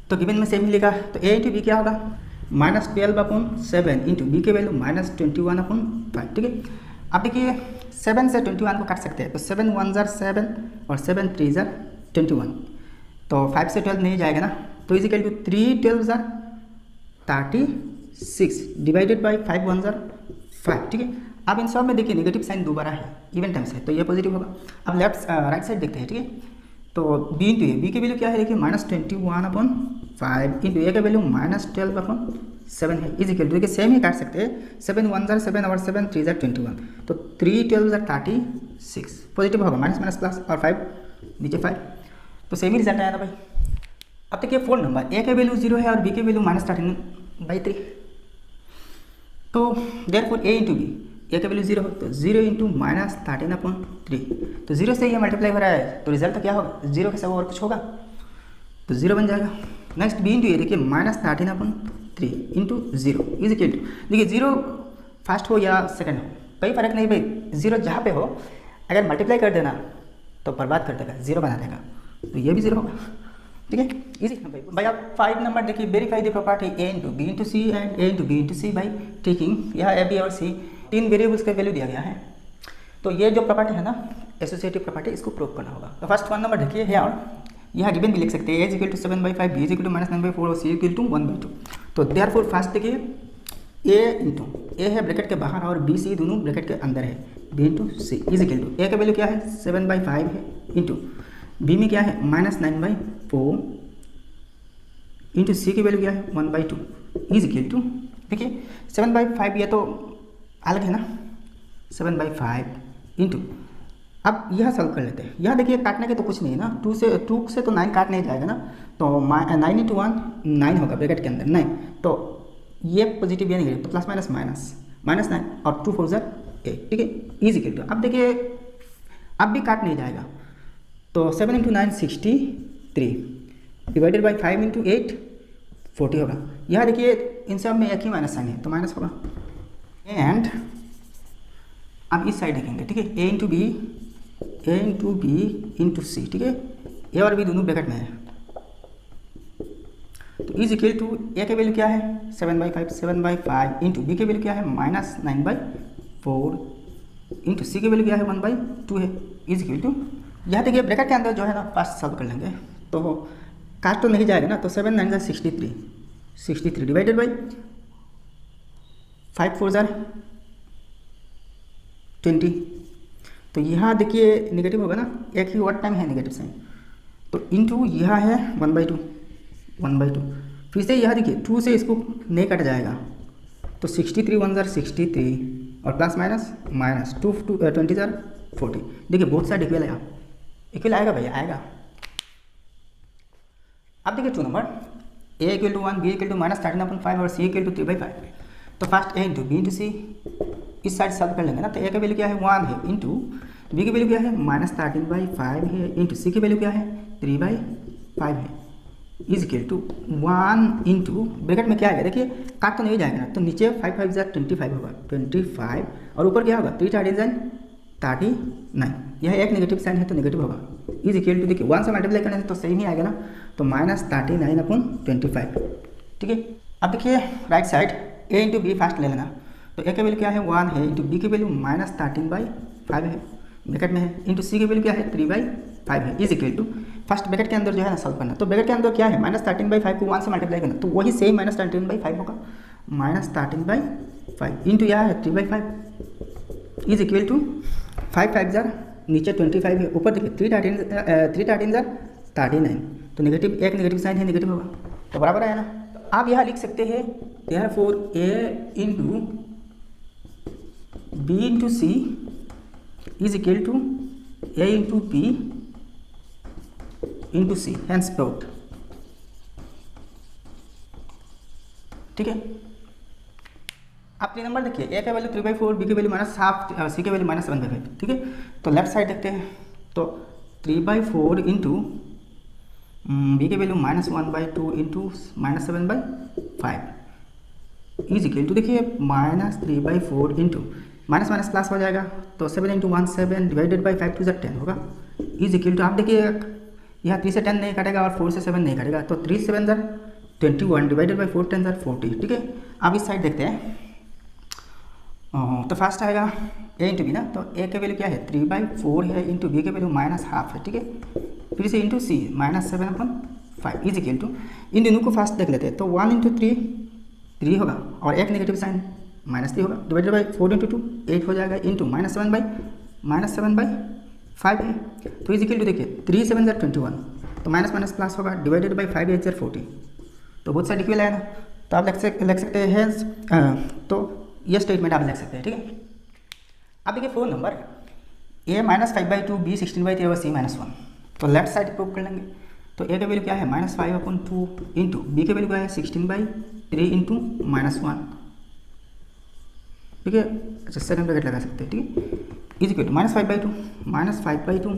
तो गिवन में सेम ही लिखा, तो ए इंटू बी क्या होगा -12/7 इंटू बी के वैल्यू -21/5। ठीक है। अब देखिए 7 से 21 को काट सकते हैं, तो 7 1 ज़र 7 और 7 3 ज़र 21, तो 5 से 12 नहीं जाएगा ना, तो इज इक्वल टू 3 12 ज़र 36 डिवाइडेड बाई 5 1 ज़र 5। ठीक है। अब इन सब में देखिए नेगेटिव साइन दोबारा है, इवन टाइम्स है, तो ये पॉजिटिव होगा। अब राइट साइड देखते हैं। ठीक है, तो b इंटू ए, बी की वैल्यू क्या है देखिए -21/5 इंटू ए का वैल्यू -12/7 है इज इक्वल टू, देखिए सेम ही काट सकते हैं, 7 1 ज़र 7 और 7 3 ज़र 21, तो 3 12 ज़र 36 पॉजिटिव होगा, माइनस प्लस और 5 नीचे 5, तो सेम ही रिजल्ट आया था भाई। अब देखिए 4 नंबर, ए का वैल्यू 0 है और बी की वैल्यू -13/3, तो देयरफॉर ए इंटू बी, ए का वैल्यू 0 हो तो 0 इंटू -13/3, तो 0 से ये मल्टीप्लाई हो रहा है तो रिजल्ट तो क्या होगा 0 के सब और कुछ होगा तो 0 बन जाएगा। नेक्स्ट बी इंटू ए देखिए -13/3 इंटू 0 इज इक्वल टू, देखिए 0 फर्स्ट हो या सेकंड हो कोई फर्क नहीं भाई, 0 जहाँ पे हो अगर मल्टीप्लाई कर देना तो बर्बाद कर देगा, 0 बना देगा, तो ये भी 0 होगा। ठीक है, इजी है भाई। आप 5 नंबर देखिए, verify the property a into B into c and A into B into c by taking, यह ए बी और सी 3 वेरिएबल्स का वैल्यू दिया गया है, तो ये जो प्रॉपर्टी है ना एसोसिएटिव प्रॉपर्टी, इसको प्रूव करना होगा। तो फर्स्ट 1 नंबर देखिए है, और यहाँ गिवन भी लिख सकते हैं, A is equal to 7/5, B is equal to -9/4 और सी इक्वल टू 1/2, तो देयरफॉर फर्स्ट देखिए ए इंटू ए है ब्रैकेट के बाहर और बी सी दोनों ब्रैकेट के अंदर है, B into C is equal to, A का वैल्यू क्या है 7/5 है इंटू बी में क्या है -9/4 इंटू सी की वैल्यू क्या है 1/2 इज इक्वल टू, देखिए 7/5 ये तो अलग है ना, 7/5 इंटू, अब यह सॉल्व कर लेते हैं। यह देखिए काटने के तो कुछ नहीं है ना, 2 से तो 9 काट नहीं जाएगा ना, तो 9 इंटू 1 9 होगा ब्रैकेट के अंदर 9, तो ये पॉजिटिव या नेगेटिव, तो प्लस माइनस 9 और 2 4 ज़र 8। ठीक है, इज इक्वल टू, अब देखिए अब भी काट नहीं जाएगा, तो 7 इंटू 9 63 डिवाइडेड बाई 5 इंटू 8 40 होगा। यहाँ देखिए इन सब में एक ही माइनस साइन है तो माइनस होगा। एंड अब इस साइड देखेंगे, ठीक है, ए इंटू बी इंटू सी, ठीक है, ए और बी दोनों ब्रैकेट में है, तो इज इक्वल टू ए का वैल्यू क्या है 7/5 इंटू बी की वैल्यू क्या है -9/4 इंटू सी की वैल्यू क्या है 1/2 है इज इक्वल टू, यहाँ देखिए ब्रैकेट के अंदर जो है ना फास्ट सॉल्व कर लेंगे, तो काट तो नहीं जाएगा ना, तो 7 9 ज़र 63 डिवाइडेड बाई 5 4 ज़र 20, तो यहाँ देखिए नेगेटिव होगा ना, एक ही वर्ड टाइम है नेगेटिव साइन, तो इंटू यहाँ है 1/2, फिर से यहाँ देखिए 2 से इसको नहीं कट जाएगा, तो 63 1 ज़र 63 और प्लस माइनस 2 20 ज़र 40, देखिए बोथ साइड इक्वल आएगा भैया, आएगा। अब देखिए 2 नंबर, a equal to 1, b equal to -13/5 और सी इक्वल टू 3/5, तो first a into B into c इस साइड सॉल्व कर लेंगे ना, तो ए का वैल्यू क्या है 1 है इंटू बी की वैल्यू क्या है -13/5 है इंटू सी की वैल्यू क्या है 3/5 है is equal to 1 into bracket में क्या आएगा देखिए, काट तो नहीं जाएगा ना, तो नीचे 5 5 ज़र 25 होगा 25 और ऊपर क्या होगा 3 13 ज़र 39, यह एक नेगेटिव साइन है तो नेगेटिव होगा, इज इक्वल टू देखिए 1 से मल्टीप्लाई करने से तो सही नहीं आएगा ना, तो -39/25, ठीक है। अब देखिए right side a into b first ले लेना, तो a का वैल्यू क्या है 1 है, इंटू बी की वैल्यू -13/5 है, ब्रैकेट में है, इंटू सी की वैल्यू क्या है 3/5 है, is equal to first bracket के अंदर जो है ना सॉल्व करना, तो ब्रैकेट के अंदर क्या है -13/5 को 1 से मल्टीप्लाई करना, तो वही सेम -13/5 होगा, -13/5 इंटू यह है 3/5 इज इक्वल टू 5 5 जार नीचे 25 है, ऊपर देखिए 3 13 जार 39, तो नेगेटिव एक नेगेटिव साइन है, नेगेटिव होगा, तो बराबर है ना। तो आप यहाँ लिख सकते हैं therefore a into b into C is equal to a into b into C, hence proved, ठीक है। आप 3 नंबर देखिए, a का वैल्यू 3/4, b की वैल्यू -12, c की वैल्यू -7/5, ठीक है। तो लेफ्ट साइड देखते हैं, तो 3/4 इंटू b की value -1/2 into -7/5 is equal to देखिए -3/4 इंटू माइनस माइनस प्लस हो जाएगा, तो 7 इंटू 1 7 डिवाइडेड बाई 5 2 10 होगा, इज इक्वल टू आप देखिए यहाँ 3 से 10 नहीं कटेगा और 4 से 7 नहीं कटेगा, तो 3 7 21 डिवाइडेड बाई 4 10 40, ठीक है। अब इस साइड देखते हैं, तो फर्स्ट आएगा a इंटू बी ना, तो a का वैल्यू क्या है 3/4 है, इंटू बी का वैल्यू -12 है, ठीक है। फिर से into C -7/5 is equal to, इन दोनों को फास्ट देख लेते हैं, तो 1 इंटू 3 होगा और एक नेगेटिव साइन -3 होगा, डिवाइडेड बाई 4 इंटू 2 8 हो जाएगा, इंटू -7/5 है, तो इज इक्वल टू देखिए 3 7 21, तो माइनस माइनस प्लस होगा, डिवाइडेड बाई 5 8 40, तो बहुत सारा इक्वल है ना, तो आप लिख सकते हैं, तो ये स्टेटमेंट आप लिख सकते हैं, ठीक है। अब देखिए 4 नंबर a -5/2 b 16/3 और c -1, तो लेफ्ट साइड प्रूव कर लेंगे, तो a का वैल्यू क्या है -5/2 इंटू बी का वैल्यू क्या है 16/3 इंटू -1, ठीक है। अच्छा सेकंड ब्रैकेट लगा सकते हैं, ठीक है, इज इक्वल टू -5/2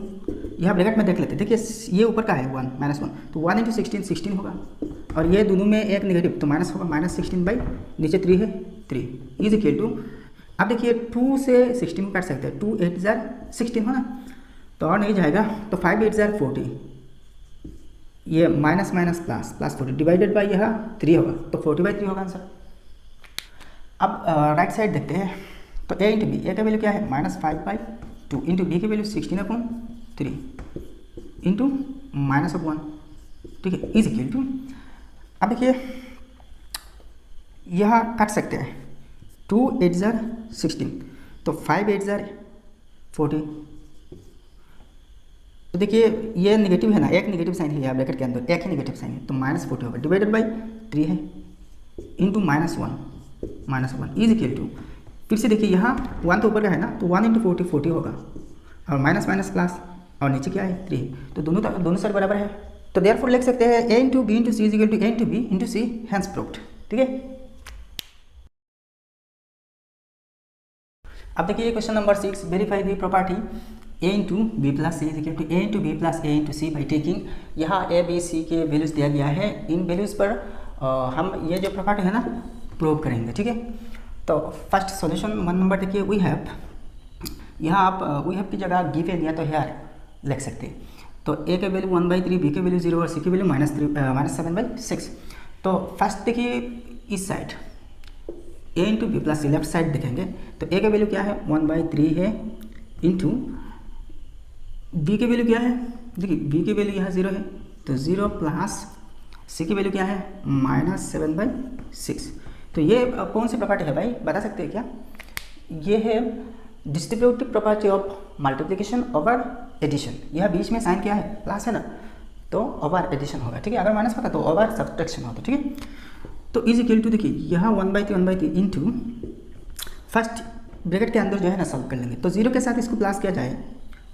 यह ब्रैकेट में देख लेते हैं, देखिए ये ऊपर का है 1 -1, तो 1 इंटू 16 होगा, और ये दोनों में एक नेगेटिव तो माइनस होगा, -16 नीचे 3 है 3 इज इक्वल टू, अब देखिए 2 से 16 को काट सकते हैं, 2 8 16 हो ना, तो और नहीं जाएगा, तो 5 8 40, ये minus minus plus 40 divided by यह 3 होगा, तो 40/3 होगा आंसर। अब राइट साइड देखते हैं, तो a इंटू बी, a का वैल्यू क्या है -5/2 इंटू बी की वैल्यू 16/3 इंटू -1, ठीक है, इज इक्वल टू, अब देखिए यहाँ काट सकते हैं, 2 8 16, तो 5 8 40, तो देखिए ये नेगेटिव है ना, एक नेगेटिव साइन है यहाँ ब्रैकेट के अंदर, एक ही नेगेटिव साइन है, तो -40 होगा, डिवाइडेड बाई 3 है, इंटू -1 इज इक्वल टू, फिर से देखिए यहाँ 1 तो ऊपर का है ना, तो 1 इंटू 40 होगा, और माइनस माइनस प्लस, और नीचे क्या है 3, तो दोनों साइड बराबर है, तो देयरफॉर लिख सकते हैं a into B into C is equal to a into B into C, hence proved, ठीक है। अब देखिए question number 6, verify the property a into B plus C is equal to a into B plus a into c by taking, यहाँ a b c के values दिया गया है, इन values पर हम ये जो प्रॉपर्टी है ना प्रूव करेंगे, ठीक है। तो फर्स्ट सॉल्यूशन 1 नंबर देखिए, वी हैव, यहाँ आप वी हैव की जगह गिवन दिया तो हेयर लिख सकते हैं, तो a का वैल्यू 1/3, b की वैल्यू 0 और c की वैल्यू -7/6, तो फर्स्ट देखिए इस side a into B plus c, left side देखेंगे, तो a का वैल्यू क्या है 1/3 है, इंटू b की वैल्यू क्या है, देखिए b की वैल्यू यहाँ 0 है, तो 0 प्लस c की वैल्यू क्या है -7/6, तो ये कौन सी प्रॉपर्टी है भाई बता सकते हैं क्या, ये है distributive property of multiplication over addition, यह बीच में साइन क्या है प्लस है ना, तो ओवर एडिशन होगा, ठीक है, अगर माइनस होता तो ओवर सब्ट्रैक्शन होता, ठीक है। तो इज इक्वल टू देखिए यहाँ 1/3 इंटू फर्स्ट ब्रैकेट के अंदर जो है ना सॉल्व कर लेंगे, तो 0 के साथ इसको प्लस किया जाए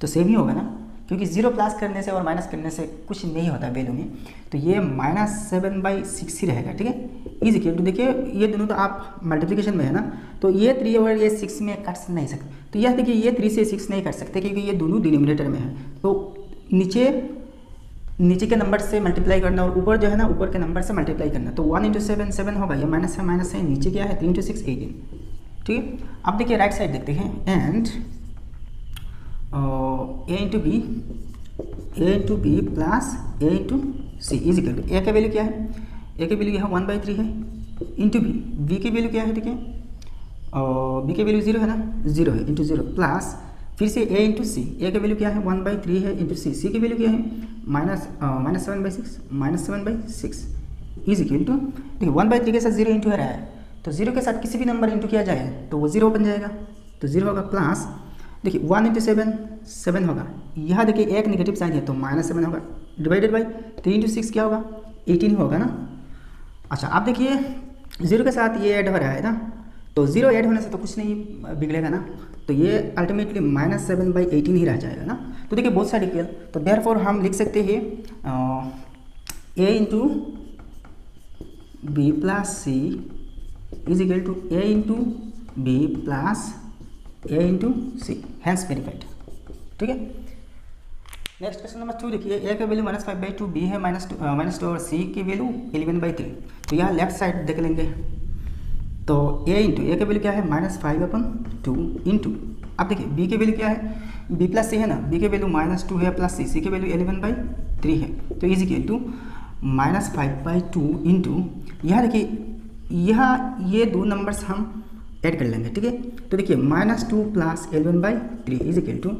तो सेम ही होगा ना, क्योंकि 0 प्लस करने से और माइनस करने से कुछ नहीं होता वैल्यू में, तो ये -7/6 ही रहेगा, ठीक है, इज इक्वल टू देखिए ये दोनों तो आप मल्टीप्लिकेशन में है ना, तो ये 3 और ये 6 में कट नहीं सकते, तो यह देखिए ये 3 से 6 नहीं कट सकते क्योंकि ये दोनों डिनोमिनेटर में है, तो नीचे के नंबर से मल्टीप्लाई करना और ऊपर जो है ना ऊपर के नंबर से मल्टीप्लाई करना, तो 1 इंटू 7 7 होगा, ये माइनस है, नीचे क्या है 3 इंटू 6 18, ठीक है। अब देखिए राइट साइड देखते हैं, and A into B plus A into C is equal to A का वैल्यू क्या है, ए की वैल्यू यहाँ 1/3 है इंटू बी की वैल्यू क्या है देखिए, बी की वैल्यू 0 है ना, 0 है इंटू 0 प्लस फिर से ए इंटू सी, ए की वैल्यू क्या है 1/3 है इंटू सी की वैल्यू क्या है -7/6 इज इक्वल टू, देखिए 1/3 के साथ 0 इंटू है रहा है, तो 0 के साथ किसी भी नंबर इंटू किया जाए तो वो 0 बन जाएगा, तो 0 होगा प्लस देखिए 1 इंटू 7 होगा, यहाँ देखिए एक नेगेटिव साइन है तो -7 होगा, डिवाइडेड बाई 3 इंटू 6 क्या होगा 18 होगा ना। अच्छा आप देखिए 0 के साथ ये ऐड हो रहा है ना, तो 0 ऐड होने से तो कुछ नहीं बिगड़ेगा ना, तो ये अल्टीमेटली -7/18 ही रह जाएगा ना। तो देखिए बहुत सारे इक्वल, तो देयरफॉर हम लिख सकते हैं A into B plus C is equal to A into B plus A into C, hence verified. ठीक है, नेक्स्ट क्वेश्चन नंबर 2 देखिए, ए का वैल्यू -5/2, बी है -2 और सी की वैल्यू 11/3। तो यहाँ लेफ्ट साइड देख लेंगे, तो ए का वैल्यू क्या है -5/2 इंटू, अब देखिए बी की वैल्यू क्या है, बी प्लस सी है ना, बी की वैल्यू -2 है प्लस सी की वैल्यू 11/3 है, तो इज इक्वल टू -5/2 इंटू, यहाँ देखिए यहाँ ये दो नंबर्स हम ऐड कर लेंगे। ठीक है, तो देखिए -2 प्लस 11/3 इज इक्वल टू,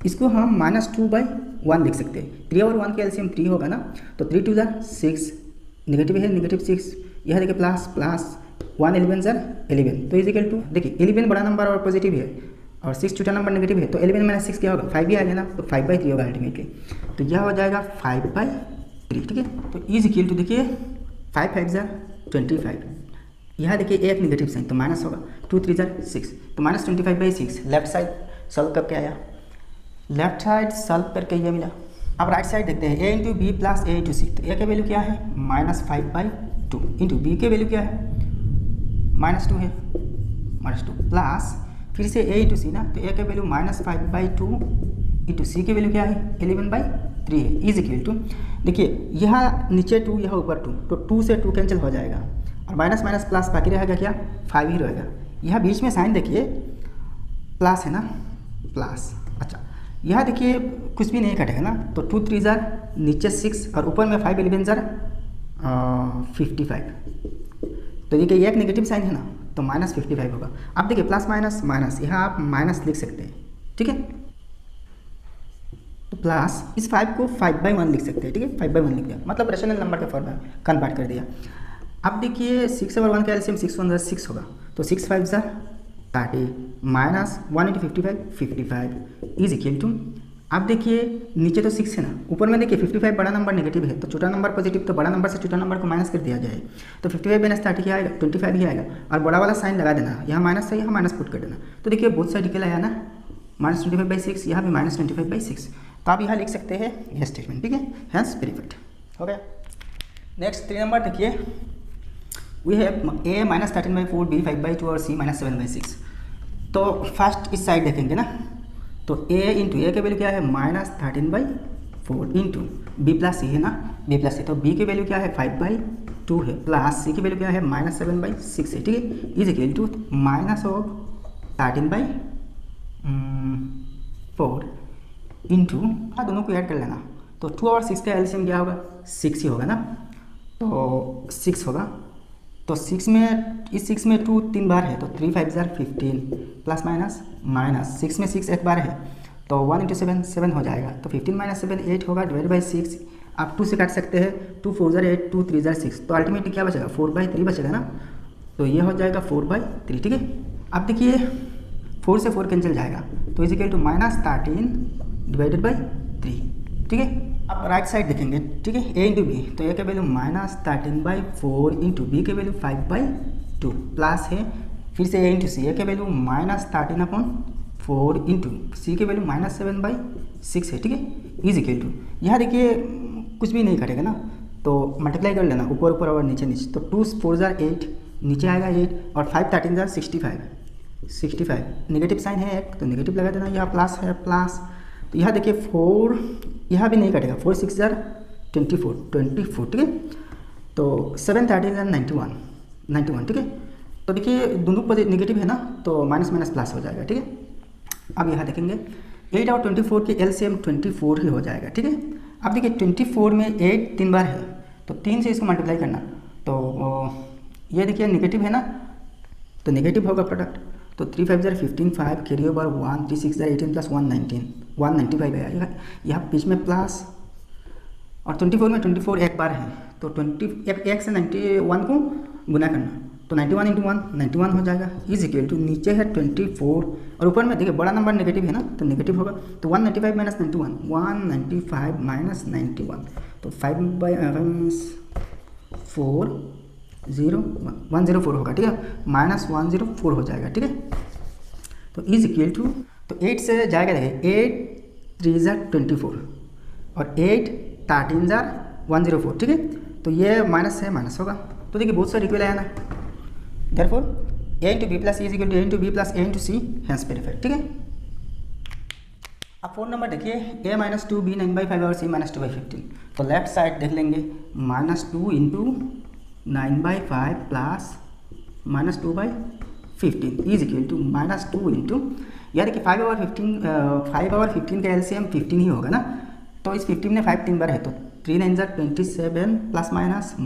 इसको हम -2/1 लिख सकते हैं, 3 और 1 के एलसीएम 3 होगा ना, तो 3 2 6, नेगेटिव है -6, यह देखिए प्लस 1 11 11, तो इज इक्वल टू, देखिए 11 बड़ा नंबर और पॉजिटिव है और 6 छोटा नंबर नेगेटिव है, तो 11 - 6 क्या होगा 5 ही आ गया ना, तो 5/3 होगा अल्टीमेटली, तो यह हो जाएगा 5/3। ठीक है, तो इज इक्वल टू देखिए 5 5 25, यहाँ देखिए एक नेगेटिव साइन तो माइनस होगा, 2 3 6, तो -25/6 लेफ्ट साइड सॉल्व करके आया, लेफ्ट साइड सॉल्व करके ये मिला। अब राइट साइड देखते हैं, A into B plus A into C, तो ए का वैल्यू क्या है -5/2 इंटू बी के वैल्यू क्या है -2 है, -2 प्लस फिर से ए इंटू सी ना, तो ए का वैल्यू -5/2 इंटू सी की वैल्यू क्या है 11/3 है, इज इक्वल टू, देखिए यहाँ नीचे 2 यहाँ ऊपर 2, तो 2 से 2 कैंसिल हो जाएगा और माइनस माइनस प्लस बाकी रहेगा क्या 5 ही रहेगा, यहाँ बीच में साइन देखिए प्लस है ना, प्लस। अच्छा यहाँ देखिए कुछ भी नहीं कटेगा ना, तो 2 3 नीचे 6 और ऊपर में 5 11 55, तो देखिए एक नेगेटिव साइन है ना, तो -55 होगा। अब देखिए प्लस माइनस माइनस, यहाँ आप माइनस लिख सकते हैं। ठीक है, तो प्लस इस 5 को 5/1 लिख सकते हैं। ठीक है, 5/1 लिख दिया, मतलब रेशनल नंबर के फॉर्म में कन्वर्ट कर दिया। अब देखिए 6 और 1 का एलसीएम 6 1 6 होगा, तो 6 5 30 माइनस 1 × 55 इज इक्वल टू, अब देखिए नीचे तो 6 है ना, ऊपर में देखिए 55 बड़ा नंबर नेगेटिव है, तो छोटा नंबर पॉजिटिव, तो बड़ा नंबर से छोटा नंबर को माइनस कर दिया जाए, तो 55 - 30 ही आएगा, 25 ही आएगा, और बड़ा वाला साइन लगा देना, यहाँ माइनस है यहाँ माइनस पुट कर देना, तो देखिए बहुत साइड निकल आया ना, -25/6, यहाँ भी -25/6, तो आप यहाँ लिख सकते हैं यह स्टेटमेंट। ठीक है, हैंस वेरीफाइड हो गया। नेक्स्ट 3 नंबर देखिए, वी हैव a -13/4, b 5/2 और c -7/6। तो फर्स्ट इस साइड देखेंगे ना, तो a इंटू ए की वैल्यू क्या है -13/4 इंटू b प्लस सी है ना, b प्लस सी, तो b की वैल्यू क्या है 5/2 है, प्लस c की वैल्यू क्या है -7/6 है। ठीक है, इज इक्वल टू -13/4 इंटू, दोनों को ऐड कर लेना, तो 2 और 6 का एलसीएम क्या होगा 6 ही होगा ना, तो 6 होगा, तो 6 में इस 6 में 2 3 बार है, तो 3 5 15 प्लस माइनस माइनस 6 में 6 एक बार है, तो 1 × 7 7 हो जाएगा, तो 15 - 7 8 होगा, डिवाइड बाई 6 आप 2 से काट सकते हैं, 2 4 8 2 3 6, तो अल्टीमेटली क्या बचेगा 4/3 बचेगा ना, तो ये हो जाएगा 4/3। ठीक है, अब देखिए 4 से 4 कैंसिल जाएगा, तो is equal to -13 divided by 3। ठीक है, अब राइट साइड देखेंगे। ठीक है, a इंटू बी, तो a का वैल्यू -13/4 इंटू बी के वैल्यू 5/2 प्लस है, फिर से a इंटू सी, a के वैल्यू -13/4 इंटू सी के वैल्यू -7/6 है। ठीक है, इज इक्वल टू, यहाँ देखिए कुछ भी नहीं कटेगा ना, तो मल्टीप्लाई कर लेना, ऊपर ऊपर और नीचे नीचे, तो 2 4 8 नीचे आएगा 8 और 5 13 65 नेगेटिव साइन है एक, तो नेगेटिव लगा देना, यहाँ प्लस है प्लस, तो यहाँ देखिए 4 यहाँ भी नहीं कटेगा, 4 6 24। ठीक है, तो 7 13 91। ठीक है, तो देखिए दोनों नेगेटिव है ना, तो माइनस माइनस प्लस हो जाएगा। ठीक है, अब यहाँ देखेंगे 8 और 24 के एलसीएम 24 ही हो जाएगा, ठीक है। अब देखिए 24 में 8 3 बार है, तो 3 से इसको मल्टीप्लाई करना, तो ये देखिए नेगेटिव है ना, तो नेगेटिव होगा प्रोडक्ट। तो 3 5 ज़र 15, 5 कैरी ओवर 1, 3 6 ज़र 18 प्लस 1 19, 195 है। यहाँ बीच में प्लस, और 24 में 24 एक बार है, तो 1 से 91 को गुना करना, तो 91 इंटू 1 91 हो जाएगा। इज इक्वल टू नीचे है 24 और ऊपर में देखिए बड़ा नंबर नेगेटिव है ना, तो नेगेटिव होगा, तो 195 माइनस 91, 195 माइनस 91, तो 5/4 0 104 होगा, ठीक है, माइनस 104 हो जाएगा, ठीक है। तो इज इक्वल टू, तो 8 से जाएगा, देखिए 8 3 ज़र 24 और 8 13 ज़र 104, ठीक है। तो ये माइनस है, माइनस होगा, तो देखिए बहुत सारे इक्वल आया ना, therefore a into B plus a is equal to a into B plus A into C, hence verified, ठीक है। अब 4 नंबर देखिए, a माइनस 2 b 9/5 और c माइनस 2/15, तो लेफ्ट साइड देख लेंगे, -2 into 9/5 plus -2/15 is equal to -2 into, यह देखिए 5/15 का एलसीएम 15 ही होगा ना, तो इस 15 में 5 3 बार है, तो 3 9 ज़र 27 प्लस माइनस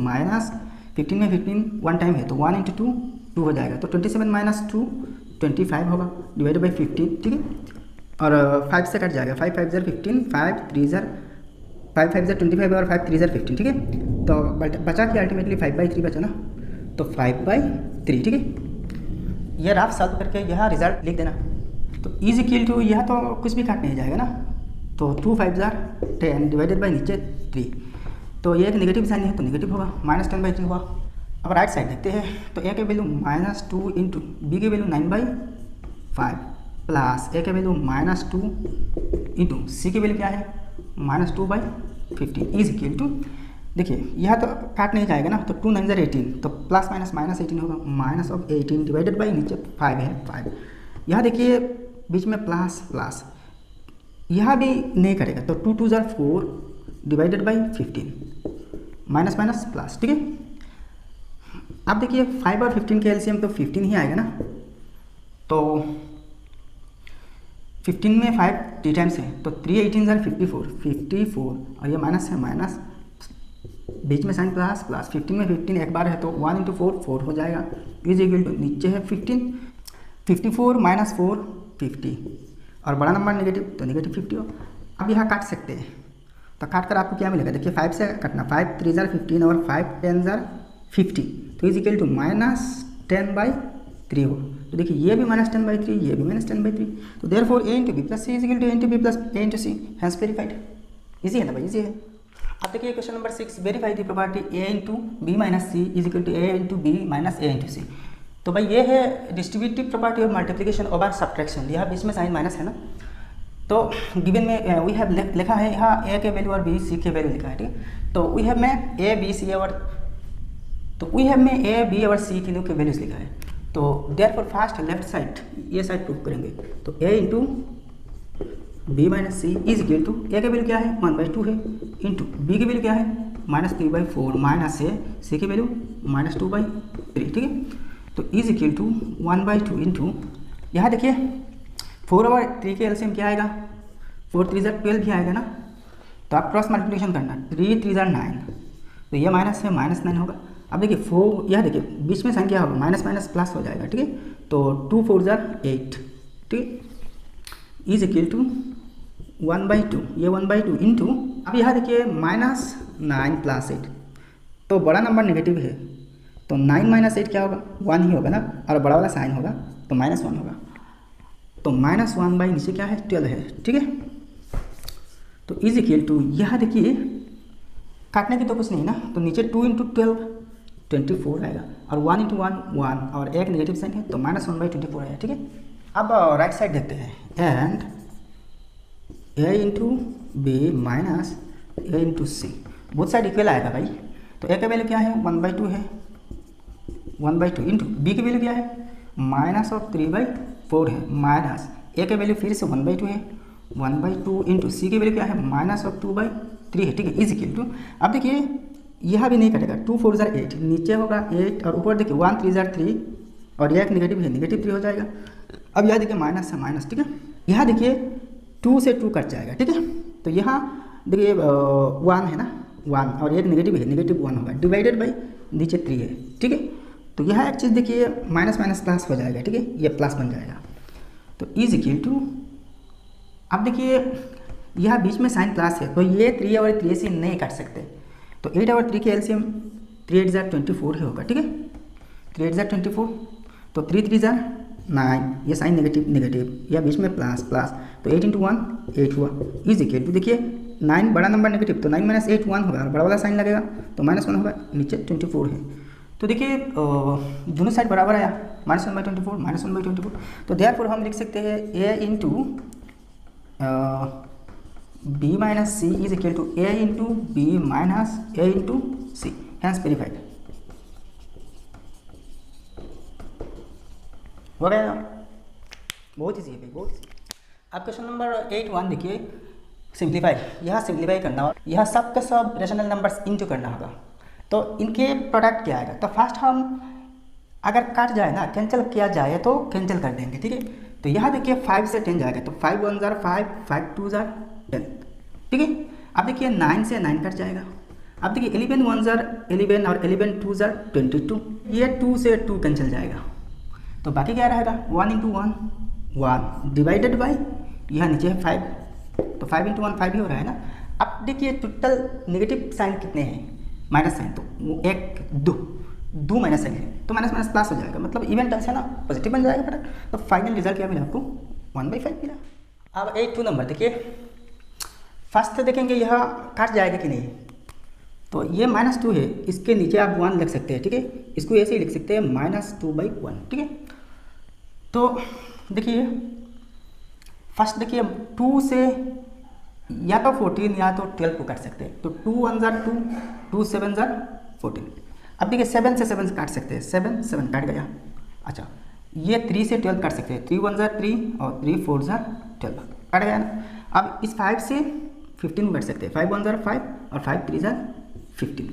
15 में 15 वन टाइम है, तो 1 इंटू 2 2 हो जाएगा, तो 27 माइनस 2 25 होगा, डिवाइडेड बाई 15, ठीक है। और 5 से कट जाएगा, 5 5 ज़र 15, 5 3 ज़र 5 5 ज़र 25 और 5 3 ज़र 15, ठीक है। तो बचा कि अल्टीमेटली 5/3 बचा ना, तो 5/3, ठीक है। यह राफ सॉल्व करके यह रिजल्ट लिख देना, तो इज इक्वल टू, यह तो कुछ भी काट नहीं जाएगा ना, तो 2 5 ज़र 10 डिवाइडेड बाई नीचे 3, तो ये एक नेगेटिव साइन है, तो नेगेटिव होगा, -10/3 हुआ। अब राइट साइड देखते हैं, तो ए के वैल्यू -2 इंटू बी के वैल्यू 9/5 प्लस ए के वैल्यू -2 इंटू सी की वैल्यू क्या है -2/15 इज इक्वल टू, देखिए यह तो काट नहीं जाएगा ना, तो 2 9 ज़र 18, तो प्लस माइनस -18 होगा, -18 डिवाइडेड बाई नीचे 5 है 5। यहाँ देखिए बीच में प्लस प्लस, यहाँ भी नहीं करेगा, तो 2 2 ज़र 4 divided by 15, minus minus plus, ठीक है। अब देखिए 5 और 15 के एलसीएम तो 15 ही आएगा ना, तो 15 में 5 3 टाइम्स है, तो 3 18 ज़र 54 और ये माइनस है, माइनस बीच में साइन प्लस प्लस, 15 में 15 एक बार है, तो 1 इंटू 4 4 हो जाएगा, इज इक्वल टू नीचे है 15 54 माइनस 4 50 और बड़ा नंबर नेगेटिव, तो नेगेटिव 50 हो। अब यहाँ काट सकते हैं, तो काट कर आपको क्या मिलेगा, देखिए 5 से कटना, 5 3 ज़र 15 और 5 10 ज़र 50, तो इज इक्वल टू -10/3 हो, तो देखिए ये भी -10/3, ये भी -10/3, तो therefore a into B plus C is equal to a into B plus a into C, hence verified. Easy है ना भाई, इजी है। अब देखिए question number 6, verify the property a into B minus C is equal to a into B minus a into C. तो भाई ये है डिस्ट्रीब्यूटिव प्रॉपर्टी और मल्टीप्लिकेशन ओवर सब्ट्रैक्शन, यहाँ बीच में साइन माइनस है ना, तो गिवन में वी हैव लिखा है यहाँ a के वैल्यू और b c के वैल्यू लिखा है, ठीक है। तो वी हैव में a b c और, तो वी हैव में a b और c तीनों के वैल्यूज लिखा है, तो देयरफॉर फर्स्ट लेफ्ट साइड ये साइड प्रूव करेंगे, तो a into B minus C is equal to, A के वैल्यू क्या है 1/2 है, इंटू बी की वैल्यू क्या है -3/4 माइनस है सी की वैल्यू -2/3, ठीक है। तो इज इक्वल टू 1/2 इंटू, यहाँ देखिए 4 और 3 के एलसीएम क्या आएगा, 4 3 ज़र 12 भी आएगा ना, तो आप क्रॉस मल्टीप्लिकेशन करना, 3 3 ज़र 9, तो ये माइनस है, -9 होगा। अब देखिए 4, यह देखिए बीच में साइन क्या होगा, माइनस माइनस प्लस हो जाएगा, ठीक है। तो 2 4 ज़र 8, ठीक, इज इक्वल टू 1/2, ये 1/2 इंटू, अब यहाँ देखिए -9 प्लस 8, तो बड़ा नंबर नेगेटिव है, तो 9 माइनस 8 क्या होगा, 1 ही होगा ना, और बड़ा वाला साइन होगा तो -1 होगा, तो -1 बाई नीचे क्या है 12 है, ठीक है। तो इज इक्वल टू, यह देखिए काटने की तो कुछ नहीं ना, तो नीचे 2 इंटू 12 24 आएगा, और 1 इंटू 1 1 और एक नेगेटिव साइन है, तो -1/24 आएगा, ठीक है। अब राइट साइड देखते हैं, and a into B minus a into C, बहुत साइड इक्वल आएगा भाई, तो a का वैल्यू क्या है 1/2 है, 1/2 इंटू बी की वैल्यू क्या है -3/4 है, माइनस a का वैल्यू फिर से 1/2 है, 1/2 इंटू सी की वैल्यू क्या है -2/3 है, ठीक है। इज इक्वल टू, अब देखिए यह भी नहीं कटेगा, 2 4 ज़र 8, नीचे होगा 8 और ऊपर देखिए 1 3 ज़र 3 और यह एक नेगेटिव है, -3 हो जाएगा। अब यह देखिए माइनस है माइनस, ठीक है। यहाँ देखिए 2 से 2 कट जाएगा, ठीक है। तो यहाँ देखिए 1 है ना, 1 और एक नेगेटिव है, नेगेटिव 1 होगा, डिवाइडेड बाई नीचे 3 है, ठीक है। तो यहाँ एक चीज़ देखिए माइनस माइनस प्लस हो जाएगा, ठीक है, ये प्लस बन जाएगा। तो इज इक्वल टू, अब देखिए यहाँ बीच में साइन प्लस है, तो ये 3 और 3 से नहीं काट सकते, तो 8 और 3 के एलसीएम 3 8 24 ही होगा, ठीक है। 3 8 24, तो 3 3 9, ये साइन नेगेटिव नेगेटिव, या बीच में प्लस प्लस, तो 8 × 1 8 हुआ। इज इक्वल टू देखिए 9 बड़ा नंबर नेगेटिव, तो 9 - 8 1 होगा, और बड़ा वाला साइन लगेगा तो -1 होगा, नीचे 24 है। तो देखिए दोनों साइड बराबर आया, -1/24 -1/24, तो देयरफॉर हम लिख सकते हैं a × b - c is equal to a × b - a × c, hence verified हो गया। बहुत ईजी है भाई, बहुत ईजी। अब क्वेश्चन नंबर 8.1 देखिए, सिंप्लीफाई, यहाँ सिंप्लीफाई करना होगा, यहाँ सब के सब रेशनल नंबर्स इंटू करना होगा, तो इनके प्रोडक्ट क्या आएगा। तो फर्स्ट हम अगर काट जाए ना, कैंसिल किया जाए तो कैंसिल कर देंगे, ठीक है। तो यहाँ देखिए 5 से 10 जाएगा, तो 5 1 = 5, 5 2 = 10, ठीक है। अब देखिए 9 से 9 कट जाएगा। अब देखिए 11 1 = 11 और 11 2 = 22, ये 2 से 2 कैंसिल जाएगा, तो बाकी क्या रहेगा 1 × 1 1 डिवाइडेड बाई, यहाँ नीचे है 5, तो 5 × 1 5 ही हो रहा है ना। अब देखिए टोटल नेगेटिव साइन कितने हैं, माइनस साइन, तो 1 2 माइनस साइन है, तो माइनस माइनस प्लस हो जाएगा, मतलब इवन टर्म्स है ना, पॉजिटिव बन जाएगा फटाक। तो फाइनल रिजल्ट क्या मिला आपको 1/5 मिला। अब 8 नंबर देखिए, फर्स्ट देखेंगे यह काट जाएगा कि नहीं, तो ये -2 है, इसके नीचे आप 1 लिख सकते हैं, ठीक है, इसको ऐसे ही लिख सकते हैं -2/1, ठीक है। तो देखिए फर्स्ट देखिए 2 से या तो 14 या तो 12 को काट सकते हैं, तो 2 1 = 2, 2 7 = 14। अब देखिए 7 से 7 काट सकते हैं, 7 7 काट गया। अच्छा, ये 3 से 12 काट सकते हैं, 3 1 = 3 और 3 4 = 12 काट गया ना। अब इस 5 से 15 काट सकते हैं, 5 1 = 5 और 5 3 = 15।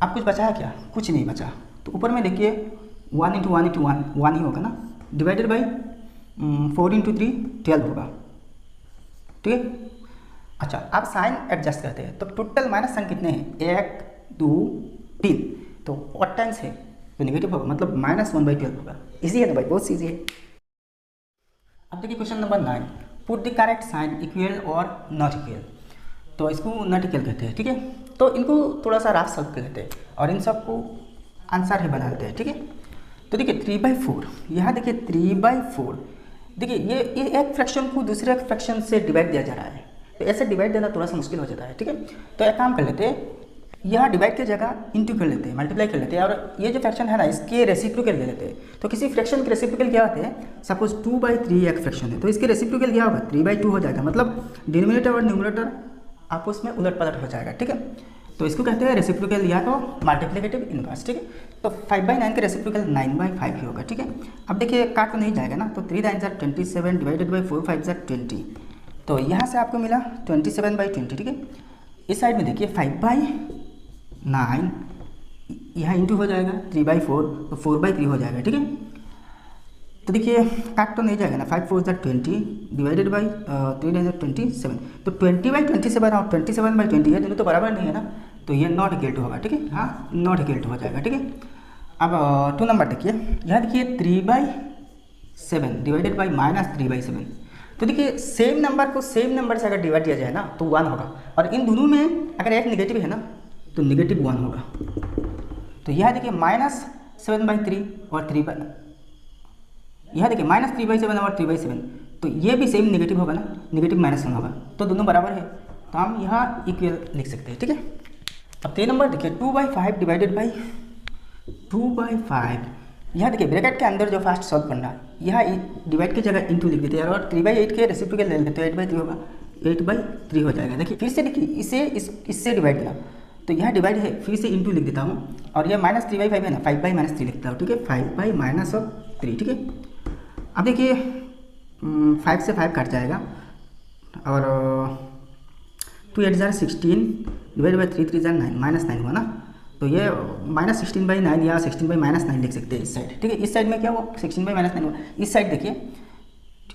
अब कुछ बचा है क्या, कुछ नहीं बचा, तो ऊपर में देखिए 1 × 1 × 1 1 ही होगा ना, डिवाइडेड बाई 4 × 3 12 होगा, ठीक है। अच्छा, अब साइन एडजस्ट करते हैं, तो टोटल माइनस साइन कितने हैं, 1 2 3, तो ऑड टाइम्स है तो नेगेटिव होगा, मतलब -1/12 होगा। इजी है ना भाई, बहुत ईजी है। अब देखिए question number 9, put the correct sign equal और नॉट इक्वल, तो इसको नॉट इक्वल कहते हैं, ठीक है। तो इनको थोड़ा सा रफ सॉल्व कर लेते हैं और इन सबको आंसर ही बना लेते हैं, ठीक है। तो देखिए 3/4, यहाँ देखिए 3/4, देखिए ये एक फ्रैक्शन को दूसरे फ्रैक्शन से डिवाइड दिया जा रहा है, तो ऐसे डिवाइड देना थोड़ा सा मुश्किल हो जाता है, ठीक है। तो एक काम कर लेते हैं, यहाँ डिवाइड की जगह इंटू कर लेते हैं, मल्टीप्लाई कर लेते हैं, और ये जो फ्रैक्शन है ना इसके रेसिप्रोकल ले लेते हैं। तो किसी फ्रैक्शन के रेसिप्रोकल क्या होते हैं, सपोज 2/3 एक फ्रैक्शन है, तो इसके रेसिप्रोकल क्या होगा 3/2 हो जाएगा, मतलब डिनोमिनेटर और न्यूमरेटर आपस में उलट पलट हो जाएगा, ठीक है। तो इसको कहते हैं रेसिप्रोकल या तो मल्टीप्लिकेटिव इनवर्स, ठीक है। तो 5/9 का रेसिप्रोकल 9/5 ही होगा, ठीक है। अब देखिए काट तो नहीं जाएगा ना, तो 3 9 = 27 डिवाइडेड बाई 4 5 = 20, तो यहाँ से आपको मिला 27/20, ठीक है। इस साइड में देखिए 5/9, यहाँ इंटू हो जाएगा 3/4, तो 4/3 हो जाएगा, ठीक है। तो देखिए काट तो नहीं जाएगा ना, 5 4 = 20 डिवाइडेड बाई 3 9 = 27, तो 20/27 और 27/20 ये दोनों तो बराबर नहीं है ना, तो ये नॉट इक्वल टू होगा, ठीक है, हाँ नॉट इक्वल टू हो जाएगा, ठीक है। अब 2 नंबर देखिए, यहाँ देखिए 3/7 डिवाइडेड बाई -3/7, तो देखिए सेम नंबर को सेम नंबर से अगर डिवाइड किया जाए ना तो 1 होगा, और इन दोनों में अगर एक नेगेटिव है ना तो -1 होगा। तो यह देखिए -7/3 और 3/, यह देखिए -3/7 और 3/7, तो ये भी सेम नेगेटिव होगा ना, -1 होगा, तो दोनों बराबर है, तो हम यहाँ इक्वल लिख सकते हैं, ठीक है। अब 3 नंबर देखिए 2/5 डिवाइडेड बाई 2/5, यहाँ देखिए ब्रैकेट के अंदर जो फास्ट सॉल्व करना है, यहाँ डिवाइड की जगह इंटू लिख देते हैं, और 3/8 के रेसिप्रोकल ले लेते हैं, 8/3 होगा, 8/3 हो जाएगा। देखिए फिर से देखिए इसे इससे डिवाइड किया, तो यहाँ डिवाइड है, फिर से इंटू लिख देता हूँ, और यह -3/5 है ना, 5/-3 लिखता हूँ, ठीक है, 5/-3, ठीक है। अब देखिए 5 से 5 कट जाएगा, और 2 8 = 16 डिवाइड बाई 3 3 = 9, -9 हुआ ना, तो ये -16/9 या 16/-9 लिख सकते हैं इस साइड, ठीक है। इस साइड में क्या हुआ 16/-9 हुआ। इस साइड देखिए,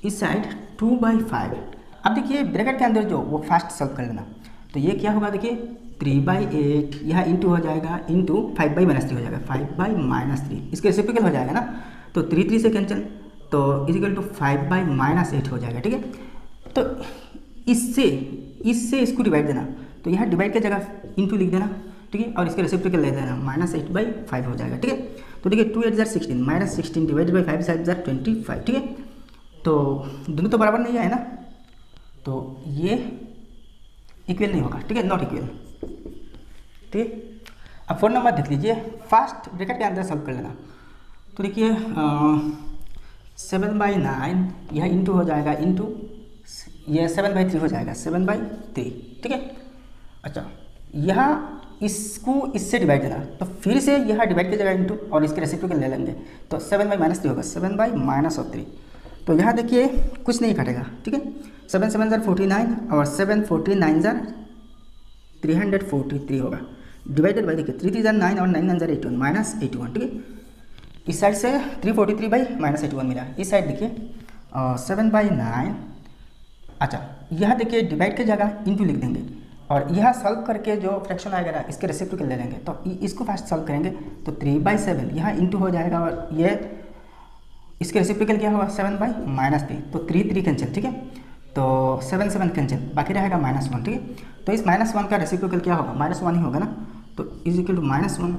इस साइड 2/5, अब देखिए ब्रैकेट के अंदर जो वो फास्ट सॉल्व कर लेना। तो ये क्या होगा देखिए 3/8 यहाँ इंटू हो जाएगा इंटू 5/-3 हो जाएगा 5/-3 इसके रेसिप्रोकल हो जाएगा ना। तो 3 से कैंसिल तो इजिकल टू 5/-8 हो जाएगा। ठीक है, तो इससे इसको डिवाइड देना। तो यहाँ डिवाइड की जगह इंटू लिख देना। ठीक है, और इसके रेसिप्रोकल ले देना -8/5 हो जाएगा। ठीक है, तो देखिए 2 8 16 -16 डिवाइडेड बाई 5 7 25। ठीक है, तो दोनों तो बराबर नहीं आए ना, तो ये इक्वल नहीं होगा। ठीक है, नॉट इक्वल। ठीक है, अब 4 नंबर देख लीजिए, फास्ट ब्रैकेट के अंदर सॉल्व कर लेना। तो देखिए 7/9 यह इंटू हो जाएगा इंटू ये 7/3 हो जाएगा 7/3। ठीक है, अच्छा यहाँ इसको इससे डिवाइड देना। तो फिर से यहाँ डिवाइड की जगह इंटू और इसके रेसिप्रोकल ले लेंगे। तो 7/-3 होगा 7/-3। तो यहाँ देखिए कुछ नहीं कटेगा। ठीक है, 7 7 49 और 7 49 343 होगा। डिवाइडेड बाई देखिए 3 3 9 और 9 9 81 -81। ठीक है, इस साइड से 343/-81 मिला। इस साइड देखिए 7/9। अच्छा यह देखिए डिवाइड की जगह इंटू लिख देंगे और यह सॉल्व करके जो फ्रैक्शन आएगा ना इसके रेसिप्रोकल ले लेंगे। तो इसको फास्ट सॉल्व करेंगे तो 3/7 यहाँ इंटू हो जाएगा और ये इसके रेसिप्रोकल क्या होगा 7/-3। तो 3 कैंसिल। ठीक है, तो 7 7 कैंसिल, बाकी रहेगा -1। ठीक है, तो इस -1 का रेसिप्रोकल क्या होगा -1 ही होगा ना। तो इज इक्वल टू -1।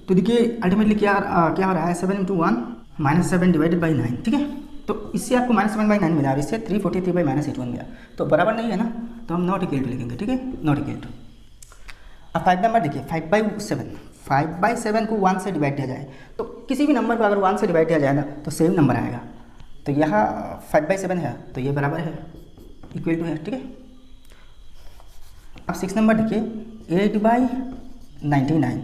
तो देखिए अल्टीमेटली क्या हो रहा है 7 × 1 -7 डिवाइडेड बाई 9। ठीक है, तो इससे आपको -1/9 मिला और इससे 343/-81 मिला। तो बराबर नहीं है ना, तो हम नॉट इक्वल टू लिखेंगे। ठीक है, नॉट इक्वल टू। अब 5 नंबर देखिए 5/7 को 1 से डिवाइड किया जाए तो किसी भी नंबर को अगर 1 से डिवाइड किया जाए ना तो सेम नंबर आएगा। तो यहाँ 5/7 है तो ये बराबर है इक्वल टू है। ठीक है, अब 6 नंबर देखिए 8/99।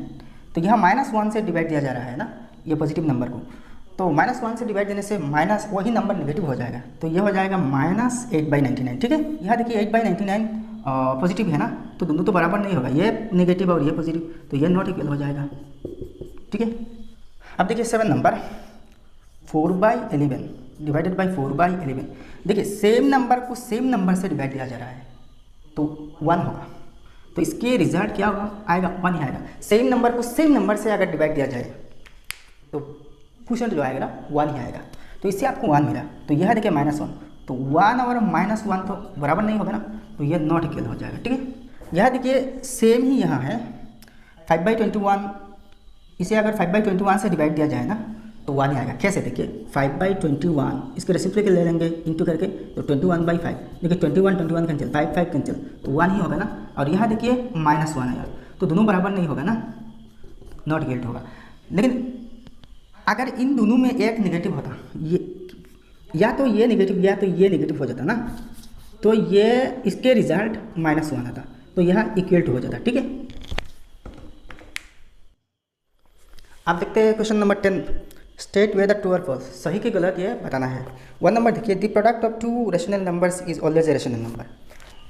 तो यहाँ -1 से डिवाइड दिया जा रहा है ना ये पॉजिटिव नंबर को। तो -1 से डिवाइड देने से माइनस वही नंबर नेगेटिव हो जाएगा। तो ये हो जाएगा -8/99। ठीक है, यहाँ देखिए 8/99 पॉजिटिव है ना, तो दोनों तो बराबर नहीं होगा, ये नेगेटिव और ये पॉजिटिव, तो ये नॉट इक्वल हो जाएगा। ठीक है, अब देखिए 7 नंबर 4/11 डिवाइडेड बाई 4/11। देखिए सेम नंबर को सेम नंबर से डिवाइड दिया जा रहा है तो 1 होगा। तो इसके रिजल्ट क्या होगा आएगा 1 ही आएगा। सेम नंबर को सेम नंबर से अगर डिवाइड दिया जाए तो क्वेश्चन जो आएगा ना 1 ही आएगा। तो इससे आपको 1 मिला। तो यह देखिए -1, तो 1 और -1 तो बराबर नहीं होगा ना, तो यह नॉट इक्वल हो जाएगा। ठीक है, यह देखिए सेम ही यहाँ है 5/21। इसे अगर 5/21 से डिवाइड दिया जाए ना तो 1 ही आएगा। कैसे देखिए 5/21 इसके रेसिप्रोकल ले लेंगे इंटू करके तो 21/5। देखिए 21 कैंसिल 5 कैंसिल तो 1 ही होगा ना। और यहाँ देखिए -1 आया तो दोनों बराबर नहीं होगा ना, नॉट इक्वल होगा। लेकिन अगर इन दोनों में एक नेगेटिव होता, ये या तो ये नेगेटिव या तो ये नेगेटिव हो जाता ना, तो ये इसके रिजल्ट -1 आता, तो यह इक्वल टू हो जाता। ठीक है, आप देखते हैं question number 10, state whether true और फॉल्स, सही की गलत ये बताना है। 1 नंबर देखिए the product of 2 rational numbers is always a rational number.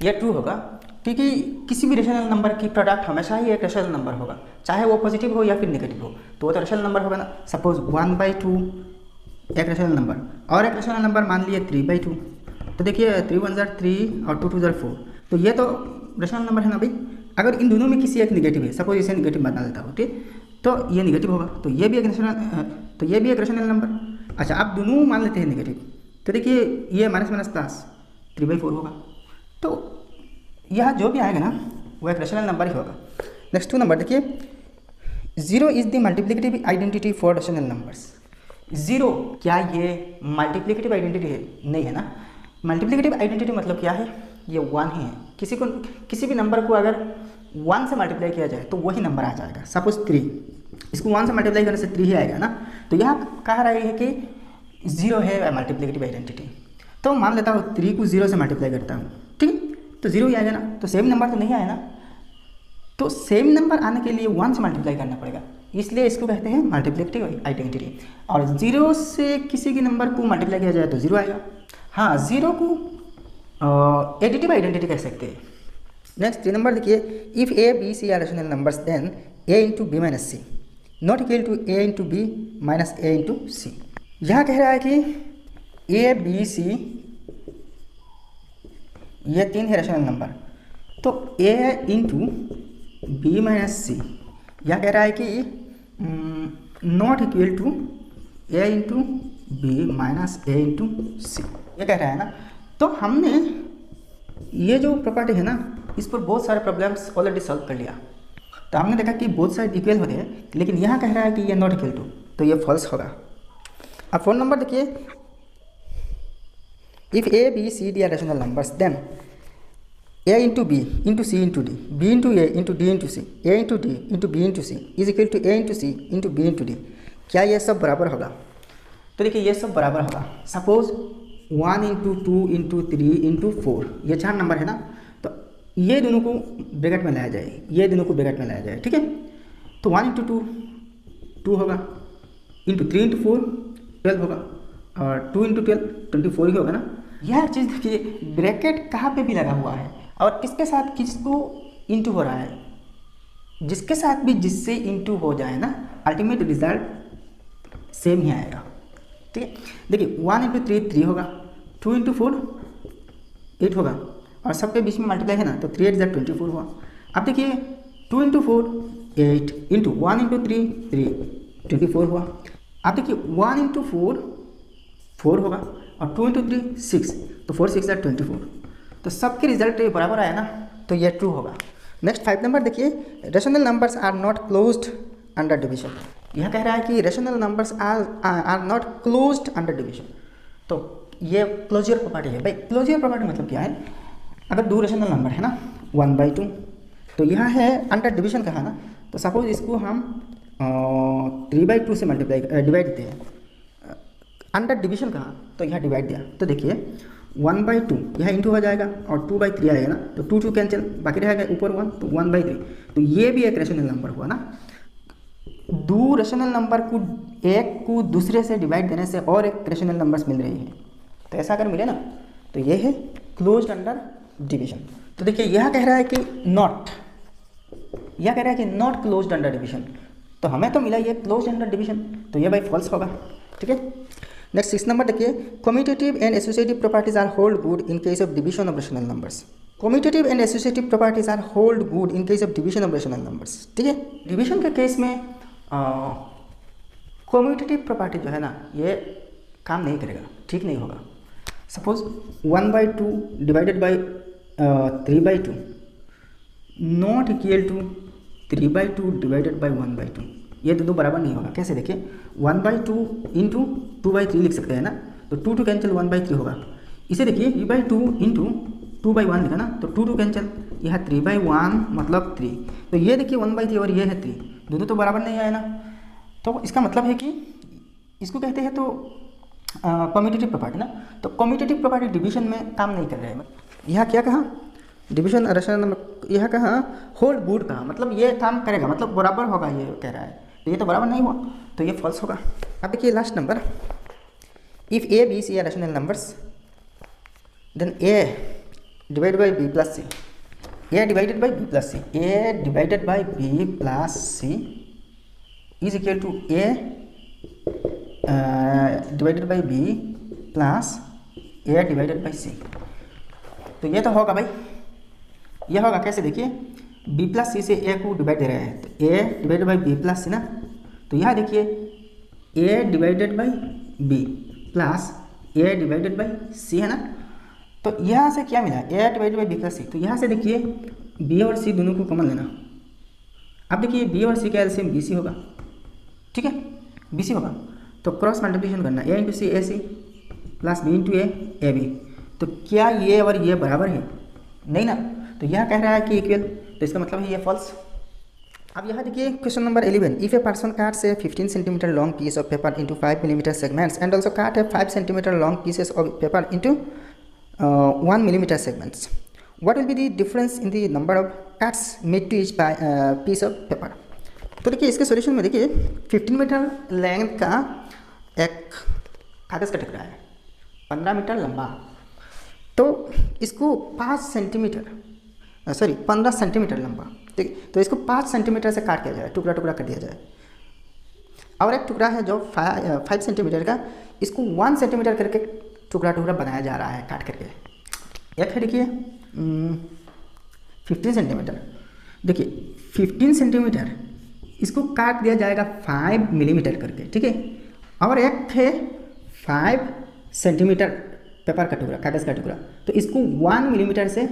यह ट्रू होगा क्योंकि किसी भी रेशनल नंबर की प्रोडक्ट हमेशा ही एक रेशनल नंबर होगा, चाहे वो पॉजिटिव हो या फिर नेगेटिव हो, तो वो तो रेशनल नंबर होगा ना। सपोज 1/2 एक रेशनल नंबर और एक रेशनल नंबर मान लिए 3/2। तो देखिए 3 1 3 और 2 2 4, तो ये तो रेशनल नंबर है ना भाई। अगर इन दोनों में किसी एक नेगेटिव है, सपोज इसे नेगेटिव बना देता हो, ठीक, तो ये नेगेटिव होगा, तो ये भी एक रेशनल नंबर। अच्छा अब दोनों मान लेते हैं नेगेटिव, तो देखिए ये माइनस 3/4 होगा। तो यह जो भी आएगा ना वो एक रेशनल नंबर ही होगा। नेक्स्ट 2 नंबर देखिए 0 is the multiplicative identity for rational numbers. 0 क्या ये मल्टीप्लिकेटिव आइडेंटिटी है? नहीं है ना। मल्टीप्लिकेटिव आइडेंटिटी मतलब क्या है? ये 1 ही है। किसी भी नंबर को अगर 1 से मल्टीप्लाई किया जाए तो वही नंबर आ जाएगा। सपोज 3, इसको 1 से मल्टीप्लाई करने से 3 ही आएगा ना। तो यहाँ कह रहा है कि 0 है मल्टीप्लिकेटिव आइडेंटिटी। तो मान लेता हूँ 3 को 0 से मल्टीप्लाई करता हूँ, ठीक है, तो 0 ही आएगा ना। तो सेम नंबर तो नहीं आया ना, तो सेम नंबर आने के लिए 1 से मल्टीप्लाई करना पड़ेगा, इसलिए इसको कहते हैं मल्टीप्लिकेटिव आइडेंटिटी। और 0 से किसी के नंबर को मल्टीप्लाई किया जाए तो 0 आएगा। हाँ, 0 को एडिटिव आइडेंटिटी कह सकते हैं। नेक्स्ट 3 नंबर देखिए if A B C are rational numbers then A into B minus C not equal to A into B minus A into C. यहाँ कह रहा है कि ए बी सी ये 3 है रेशनल नंबर। तो a into B minus C, यह कह रहा है कि not equal to a into B minus a into C, ये कह रहा है ना। तो हमने ये जो प्रॉपर्टी है ना, इस पर बहुत सारे प्रॉब्लम्स ऑलरेडी सॉल्व कर लिया। तो हमने देखा कि बोथ साइड इक्वल होते हैं, लेकिन यहाँ कह रहा है कि ये नॉट इक्वल टू, तो ये फॉल्स होगा। अब 4 नंबर देखिए, if A B c d are rational numbers then a into B into c into d, b into a into d into C, a into d into B into C is equal to A into c into B into d. क्या ये सब बराबर होगा? तो देखिए ये सब बराबर होगा। सपोज 1 इंटू 2 इंटू 3 इंटू 4, ये 4 नंबर है ना, तो ये दोनों को ब्रैकेट में लाया जाए, ये दोनों को ब्रैकेट में लाया जाए, ठीक है। तो 1 इंटू 2 2 होगा, इंटू 3 इंटू 4 12 होगा, और 2 इंटू 12 24 ही होगा ना। यह चीज़ देखिए, ब्रैकेट कहाँ पे भी लगा हुआ है और किसके साथ किसको इंटू हो रहा है, जिसके साथ भी जिससे इंटू हो जाए ना, अल्टीमेट रिजल्ट सेम ही आएगा, ठीक है। देखिए 1 इंटू 3 3 होगा, 2 इंटू 4 8 होगा, और सबके बीच में मल्टीप्लाई है ना, तो 3 8 24 हुआ। अब देखिए 2 इंटू 4 8 इंटू 1 इंटू 3 3 24 हुआ। अब देखिए 1 इंटू 4 4 होगा, और 2 इंटू 3 6, तो 4 6 24, तो सबके रिजल्ट बराबर आया ना, तो ये ट्रू होगा। नेक्स्ट 5 नंबर देखिए, rational numbers are not closed under division. यह कह रहा है कि rational numbers are not closed under division. तो ये क्लोजर प्रॉपर्टी है भाई। क्लोजर प्रॉपर्टी मतलब क्या है? अगर 2 रेशनल नंबर है ना 1/2, तो यह है अंडर डिवीजन कहा ना, तो सपोज इसको हम 3/2 से डिवाइड देते हैं, अंडर डिवीजन कहा तो यह डिवाइड दिया। तो देखिए 1/2 यह इंटू हो जाएगा, और 2/3 आएगा ना, तो 2 2 कैंसिल, बाकी रहेगा ऊपर 1, तो 1/3। तो ये भी एक रेशनल नंबर हुआ ना। 2 रेशनल नंबर को एक को दूसरे से डिवाइड देने से और एक रेशनल नंबर्स मिल रही है, तो ऐसा अगर मिले ना, तो ये है क्लोज्ड अंडर डिवीजन। तो देखिए यह कह रहा है कि नॉट, यह कह रहा है कि नॉट क्लोज्ड अंडर डिवीजन, तो हमें तो मिला ये क्लोज्ड अंडर डिवीजन, तो ये भाई फॉल्स होगा, ठीक है। नेक्स्ट 6 नंबर देखिए, commutative and associative properties are hold good in case of division of rational numbers. Commutative and associative properties are hold good in case of division of rational numbers, ठीक है। Division के case में commutative property जो है ना, ये काम नहीं करेगा, ठीक नहीं होगा। Suppose 1/2 divided by 3/2 not equal to 3/2 divided by 1/2, ये दोनों बराबर नहीं होगा। कैसे देखिए, 1/2 इंटू 2/3 लिख सकते हैं ना, तो 2 2 कैंसिल 1/3 होगा। इसे देखिए 3/2 इंटू 2/1 लिखा ना, तो 2 2 कैंसिल, यह 3/1 मतलब 3, तो ये देखिए 1/3 और ये है 3, दोनों तो बराबर नहीं आए ना। तो इसका मतलब है कि इसको कहते हैं तो कम्यूटेटिव प्रॉपर्टी ना। तो कम्यूटेटिव प्रॉपर्टी डिवीजन में काम नहीं कर रहे हैं। यह क्या कहा, डिवीजन रेशनल नंबर, यह कहा होल्ड गुड कहा, मतलब ये काम करेगा, मतलब बराबर होगा, ये कह रहा है, तो ये तो बराबर नहीं हुआ, तो ये फॉल्स होगा। अब देखिए last number, if A B C are rational numbers then A divided by B plus C, A divided by B plus C, A divided by B plus C is equal to A divided by B plus A divided by C. तो ये तो होगा भाई, ये होगा। कैसे देखिए, B plus सी से ए को डिवाइड दे रहे हैं, तो A divided by B plus C ना, तो यहाँ देखिए A divided by B plus A divided by C है ना। तो यहाँ से क्या मिला, A divided by B plus C, तो यहाँ से देखिए बी और सी दोनों को कॉमन लेना। अब देखिए बी और सी का एलसीएम बी सी होगा, ठीक है, बी सी होगा, तो क्रॉस मल्टीप्लिकेशन करना, A into C A C plus B into A B. तो क्या ये और ये बराबर है? नहीं ना, तो यह कह रहा है कि इक्वल, तो इसका मतलब है ये फॉल्स। अब यहाँ देखिए question number 11, if a person cuts a 15 centimetre long piece of paper into 5 millimetre segments and also cut a 5 centimetre long pieces of paper into 1 millimetre segments, what will be the difference in the number of cuts made to each piece of paper. तो देखिए इसके solution में देखिए 15 metre length का एक कागज़ का टुकड़ा है, 15 मीटर लंबा, तो इसको 5 सेंटीमीटर 15 सेंटीमीटर लंबा, ठीक है, तो इसको 5 सेंटीमीटर से काट किया जाए, टुकड़ा टुकड़ा कर दिया जाए। और एक टुकड़ा है जो 5 सेंटीमीटर का, इसको 1 सेंटीमीटर करके टुकड़ा टुकड़ा बनाया जा रहा है काट करके। एक है देखिए 15 सेंटीमीटर। देखिए 15 सेंटीमीटर इसको काट दिया जाएगा 5 मिलीमीटर करके, ठीक है। और एक थे 5 सेंटीमीटर पेपर का टुकड़ा, कागज़ का टुकड़ा, तो इसको 1 मिलीमीटर से,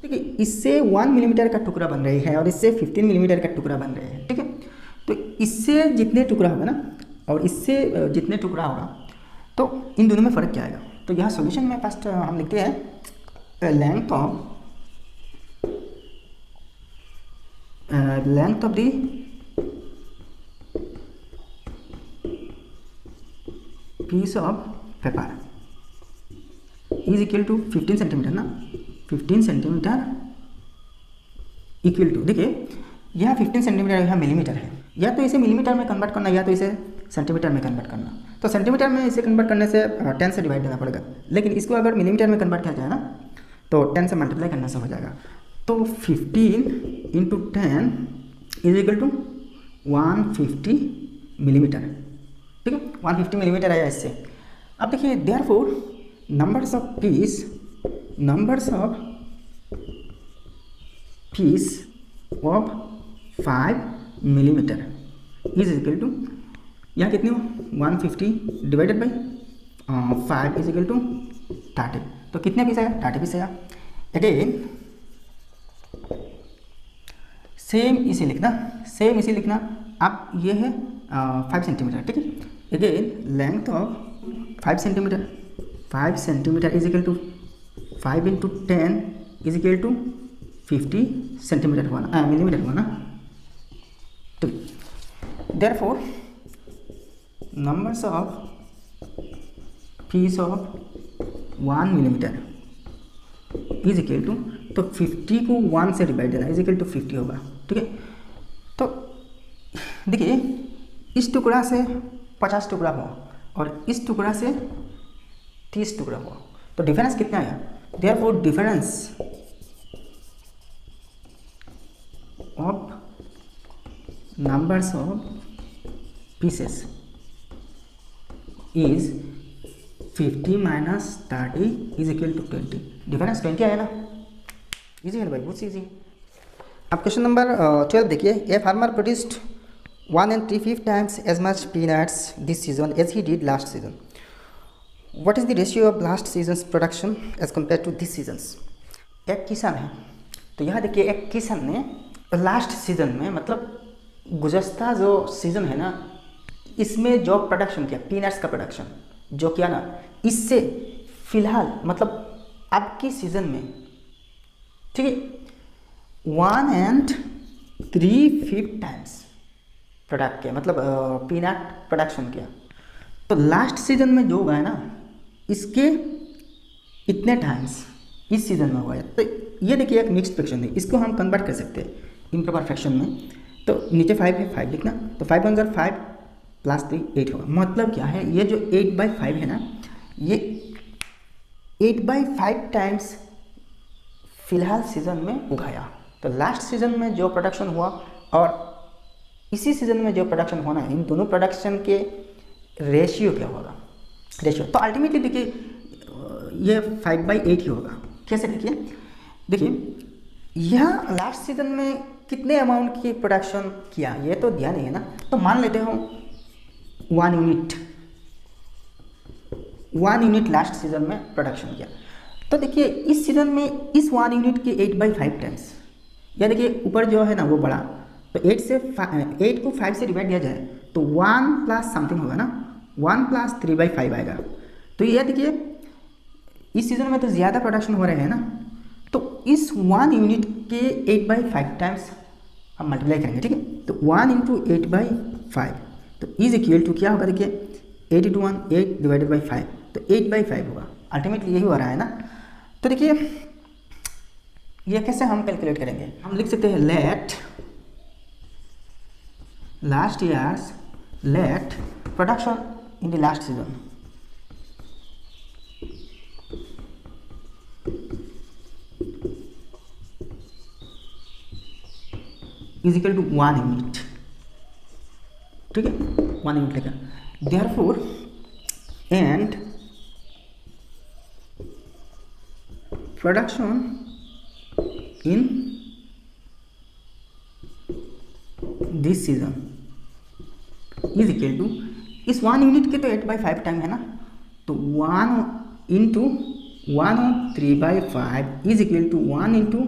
ठीक है, इससे 1 मिलीमीटर का टुकड़ा बन रही है और इससे 15 मिलीमीटर का टुकड़ा बन रहे हैं, ठीक है। तो इससे जितने टुकड़ा होगा ना और इससे जितने टुकड़ा होगा तो इन दोनों में फ़र्क क्या आएगा। तो यहाँ सॉल्यूशन में फर्स्ट हम लिखते हैं length of the piece of paper is equal to 15 centimetre ना, 15 सेंटीमीटर इक्वल टू, देखिए यह 15 सेंटीमीटर यह मिलीमीटर है, या तो इसे मिलीमीटर में कन्वर्ट करना या तो इसे सेंटीमीटर में कन्वर्ट करना। तो सेंटीमीटर में इसे कन्वर्ट करने से 10 से डिवाइड देना पड़ेगा, लेकिन इसको अगर मिलीमीटर में कन्वर्ट किया जाए ना तो 10 से मल्टीप्लाई करने से हो जाएगा। तो 15 into 10 is equal to 150 millimetre, ठीक है, 150 मिलीमीटर आया इससे। अब देखिए therefore numbers of piece of 5 millimetre is equal to, यहाँ कितनी हो 150 divided by 5 is equal to 30। तो कितने पीस आएगा, 30 पीस आएगा। अगेन सेम इसे लिखना, अब ये है 5 सेंटीमीटर, ठीक है। Again length of 5 centimetre is equal to 5 into 10 is equal to 50 centimetre हुआ ना, मिलीमीटर हुआ ना। तो therefore numbers of piece of 1 millimetre is equal to, तो 50 को 1 से डिवाइड देना इज इक्वल टू 50 होगा, ठीक है। तो देखिए इस टुकड़ा से 50 टुकड़ा हुआ और इस टुकड़ा से 30 टुकड़ा हुआ, तो डिफरेंस कितना आया। Therefore difference of numbers of pieces is 50 minus 30 is equal to 20। Difference 20 आया ना, इजी है भाई, बहुत ईजी। अब क्वेश्चन नंबर 12 देखिए, a farmer produced 1 and 3/5 times as much peanuts this season as he did last season. What is the ratio of last season's production as compared to this season's? एक किसान है, तो यहाँ देखिए एक किसान ने लास्ट सीजन में, मतलब गुज़श्ता जो सीज़न है ना, इसमें जो प्रोडक्शन किया, पीनट्स का प्रोडक्शन जो किया ना, इससे फिलहाल मतलब अब की सीज़न में, ठीक है, 1 and 3/5 टाइम्स प्रोडक्ट किया, मतलब पीनट प्रोडक्शन किया। तो लास्ट सीजन में जो उगाया ना, इसके इतने टाइम्स इस सीजन में उगाया। तो ये देखिए एक मिक्स्ड फ्रैक्शन है, इसको हम कन्वर्ट कर सकते हैं इम्प्रॉपर फ्रैक्शन में। तो नीचे 5 है, 5 लिखना, तो 5 × 5 + 3 8 होगा। मतलब क्या है, ये जो 8/5 है ना, ये 8/5 टाइम्स फिलहाल सीजन में उगाया। तो लास्ट सीजन में जो प्रोडक्शन हुआ और इसी सीजन में जो प्रोडक्शन होना है, इन दोनों प्रोडक्शन के रेशियो क्या होगा, रेशियो। तो अल्टीमेटली देखिए ये 5/8 ही होगा। कैसे देखिए यह लास्ट सीजन में कितने अमाउंट की प्रोडक्शन किया, ये तो ध्यान नहीं है ना। तो मान लेते हो 1 यूनिट लास्ट सीजन में प्रोडक्शन किया। तो देखिए इस सीजन में इस 1 यूनिट के 8/5 टाइम्स, या देखिए ऊपर जो है ना वो बड़ा, तो 8 को 5 से डिवाइड दिया जाए तो 1 प्लस समथिंग होगा ना, 1 + 3/5 आएगा। तो ये देखिए इस सीज़न में तो ज़्यादा प्रोडक्शन हो रहे हैं ना, तो इस 1 यूनिट के 8/5 टाइम्स हम मल्टीप्लाई करेंगे, ठीक है। तो 1 × 8/5 तो इज इक्वल टू क्या होगा, देखिए 8 × 1 8 डिवाइडेड बाई 5, तो 8/5 होगा। अल्टीमेटली यही हो रहा है ना। तो देखिए ये कैसे हम कैलकुलेट करेंगे, हम लिख सकते हैं late last year's let production in the last season is equal to 1 unit, ठीक है, 1 यूनिट लेगा। Therefore end production in this season is equal to, इस 1 यूनिट के तो 8/5 टाइम है ना, तो 1 into 1/3/5 is equal to 1 into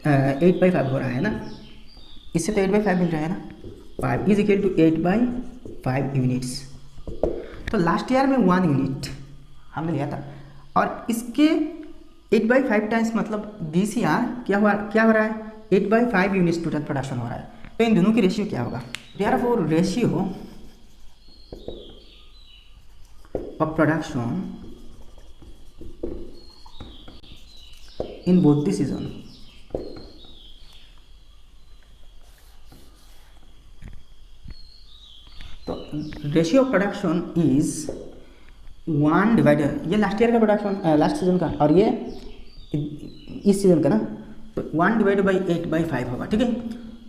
8/5 हो रहा है ना, इससे तो 8/5 मिल रहा है ना, 5 इज इक्वल टू 8/5 यूनिट्स। तो लास्ट ईयर में 1 यूनिट हमने लिया था, और इसके 8/5 टाइम्स मतलब दिस ईयर क्या हो रहा है, 8/5 यूनिट्स टोटल प्रोडक्शन हो रहा है। तो इन दोनों की रेशियो क्या होगा, therefore ratio of production in both the season, तो ratio of production is 1 divider, ये लास्ट ईयर का प्रोडक्शन, लास्ट सीजन का, और ये इस सीजन का ना, तो 1 डिवाइड बाई 8/5 होगा, ठीक है।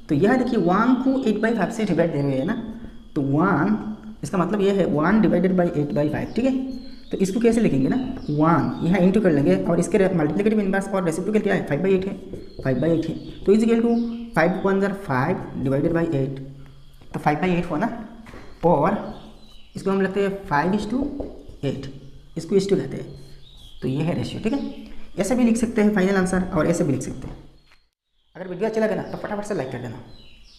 तो यह देखिए 1 को 8/5 से डिवाइड दे रहे हैं ना, तो 1, इसका मतलब ये है 1 डिवाइडेड बाई 8/5, ठीक है। तो इसको कैसे लिखेंगे ना, 1 यहाँ इंटू कर लेंगे, और इसके मल्टीप्लिकेटिव इनवर्स और रेसिप्रोकल क्या है, 5/8 है, 5/8 है, तो is equal to 5 × 1 = 5 divided by 8, तो 5/8 हुआ ना, और इसको हम लिखते हैं 5:8, इसको इस टू कहते हैं, तो ये है रेशियो, ठीक है। ऐसे भी लिख सकते हैं फाइनल आंसर, और ऐसे भी लिख सकते हैं। अगर वीडियो अच्छा लगे ना तो फटाफट से लाइक कर देना,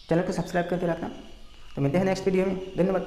चैनल को सब्सक्राइब करके रखना। तो मिलते हैं नेक्स्ट वीडियो में, धन्यवाद।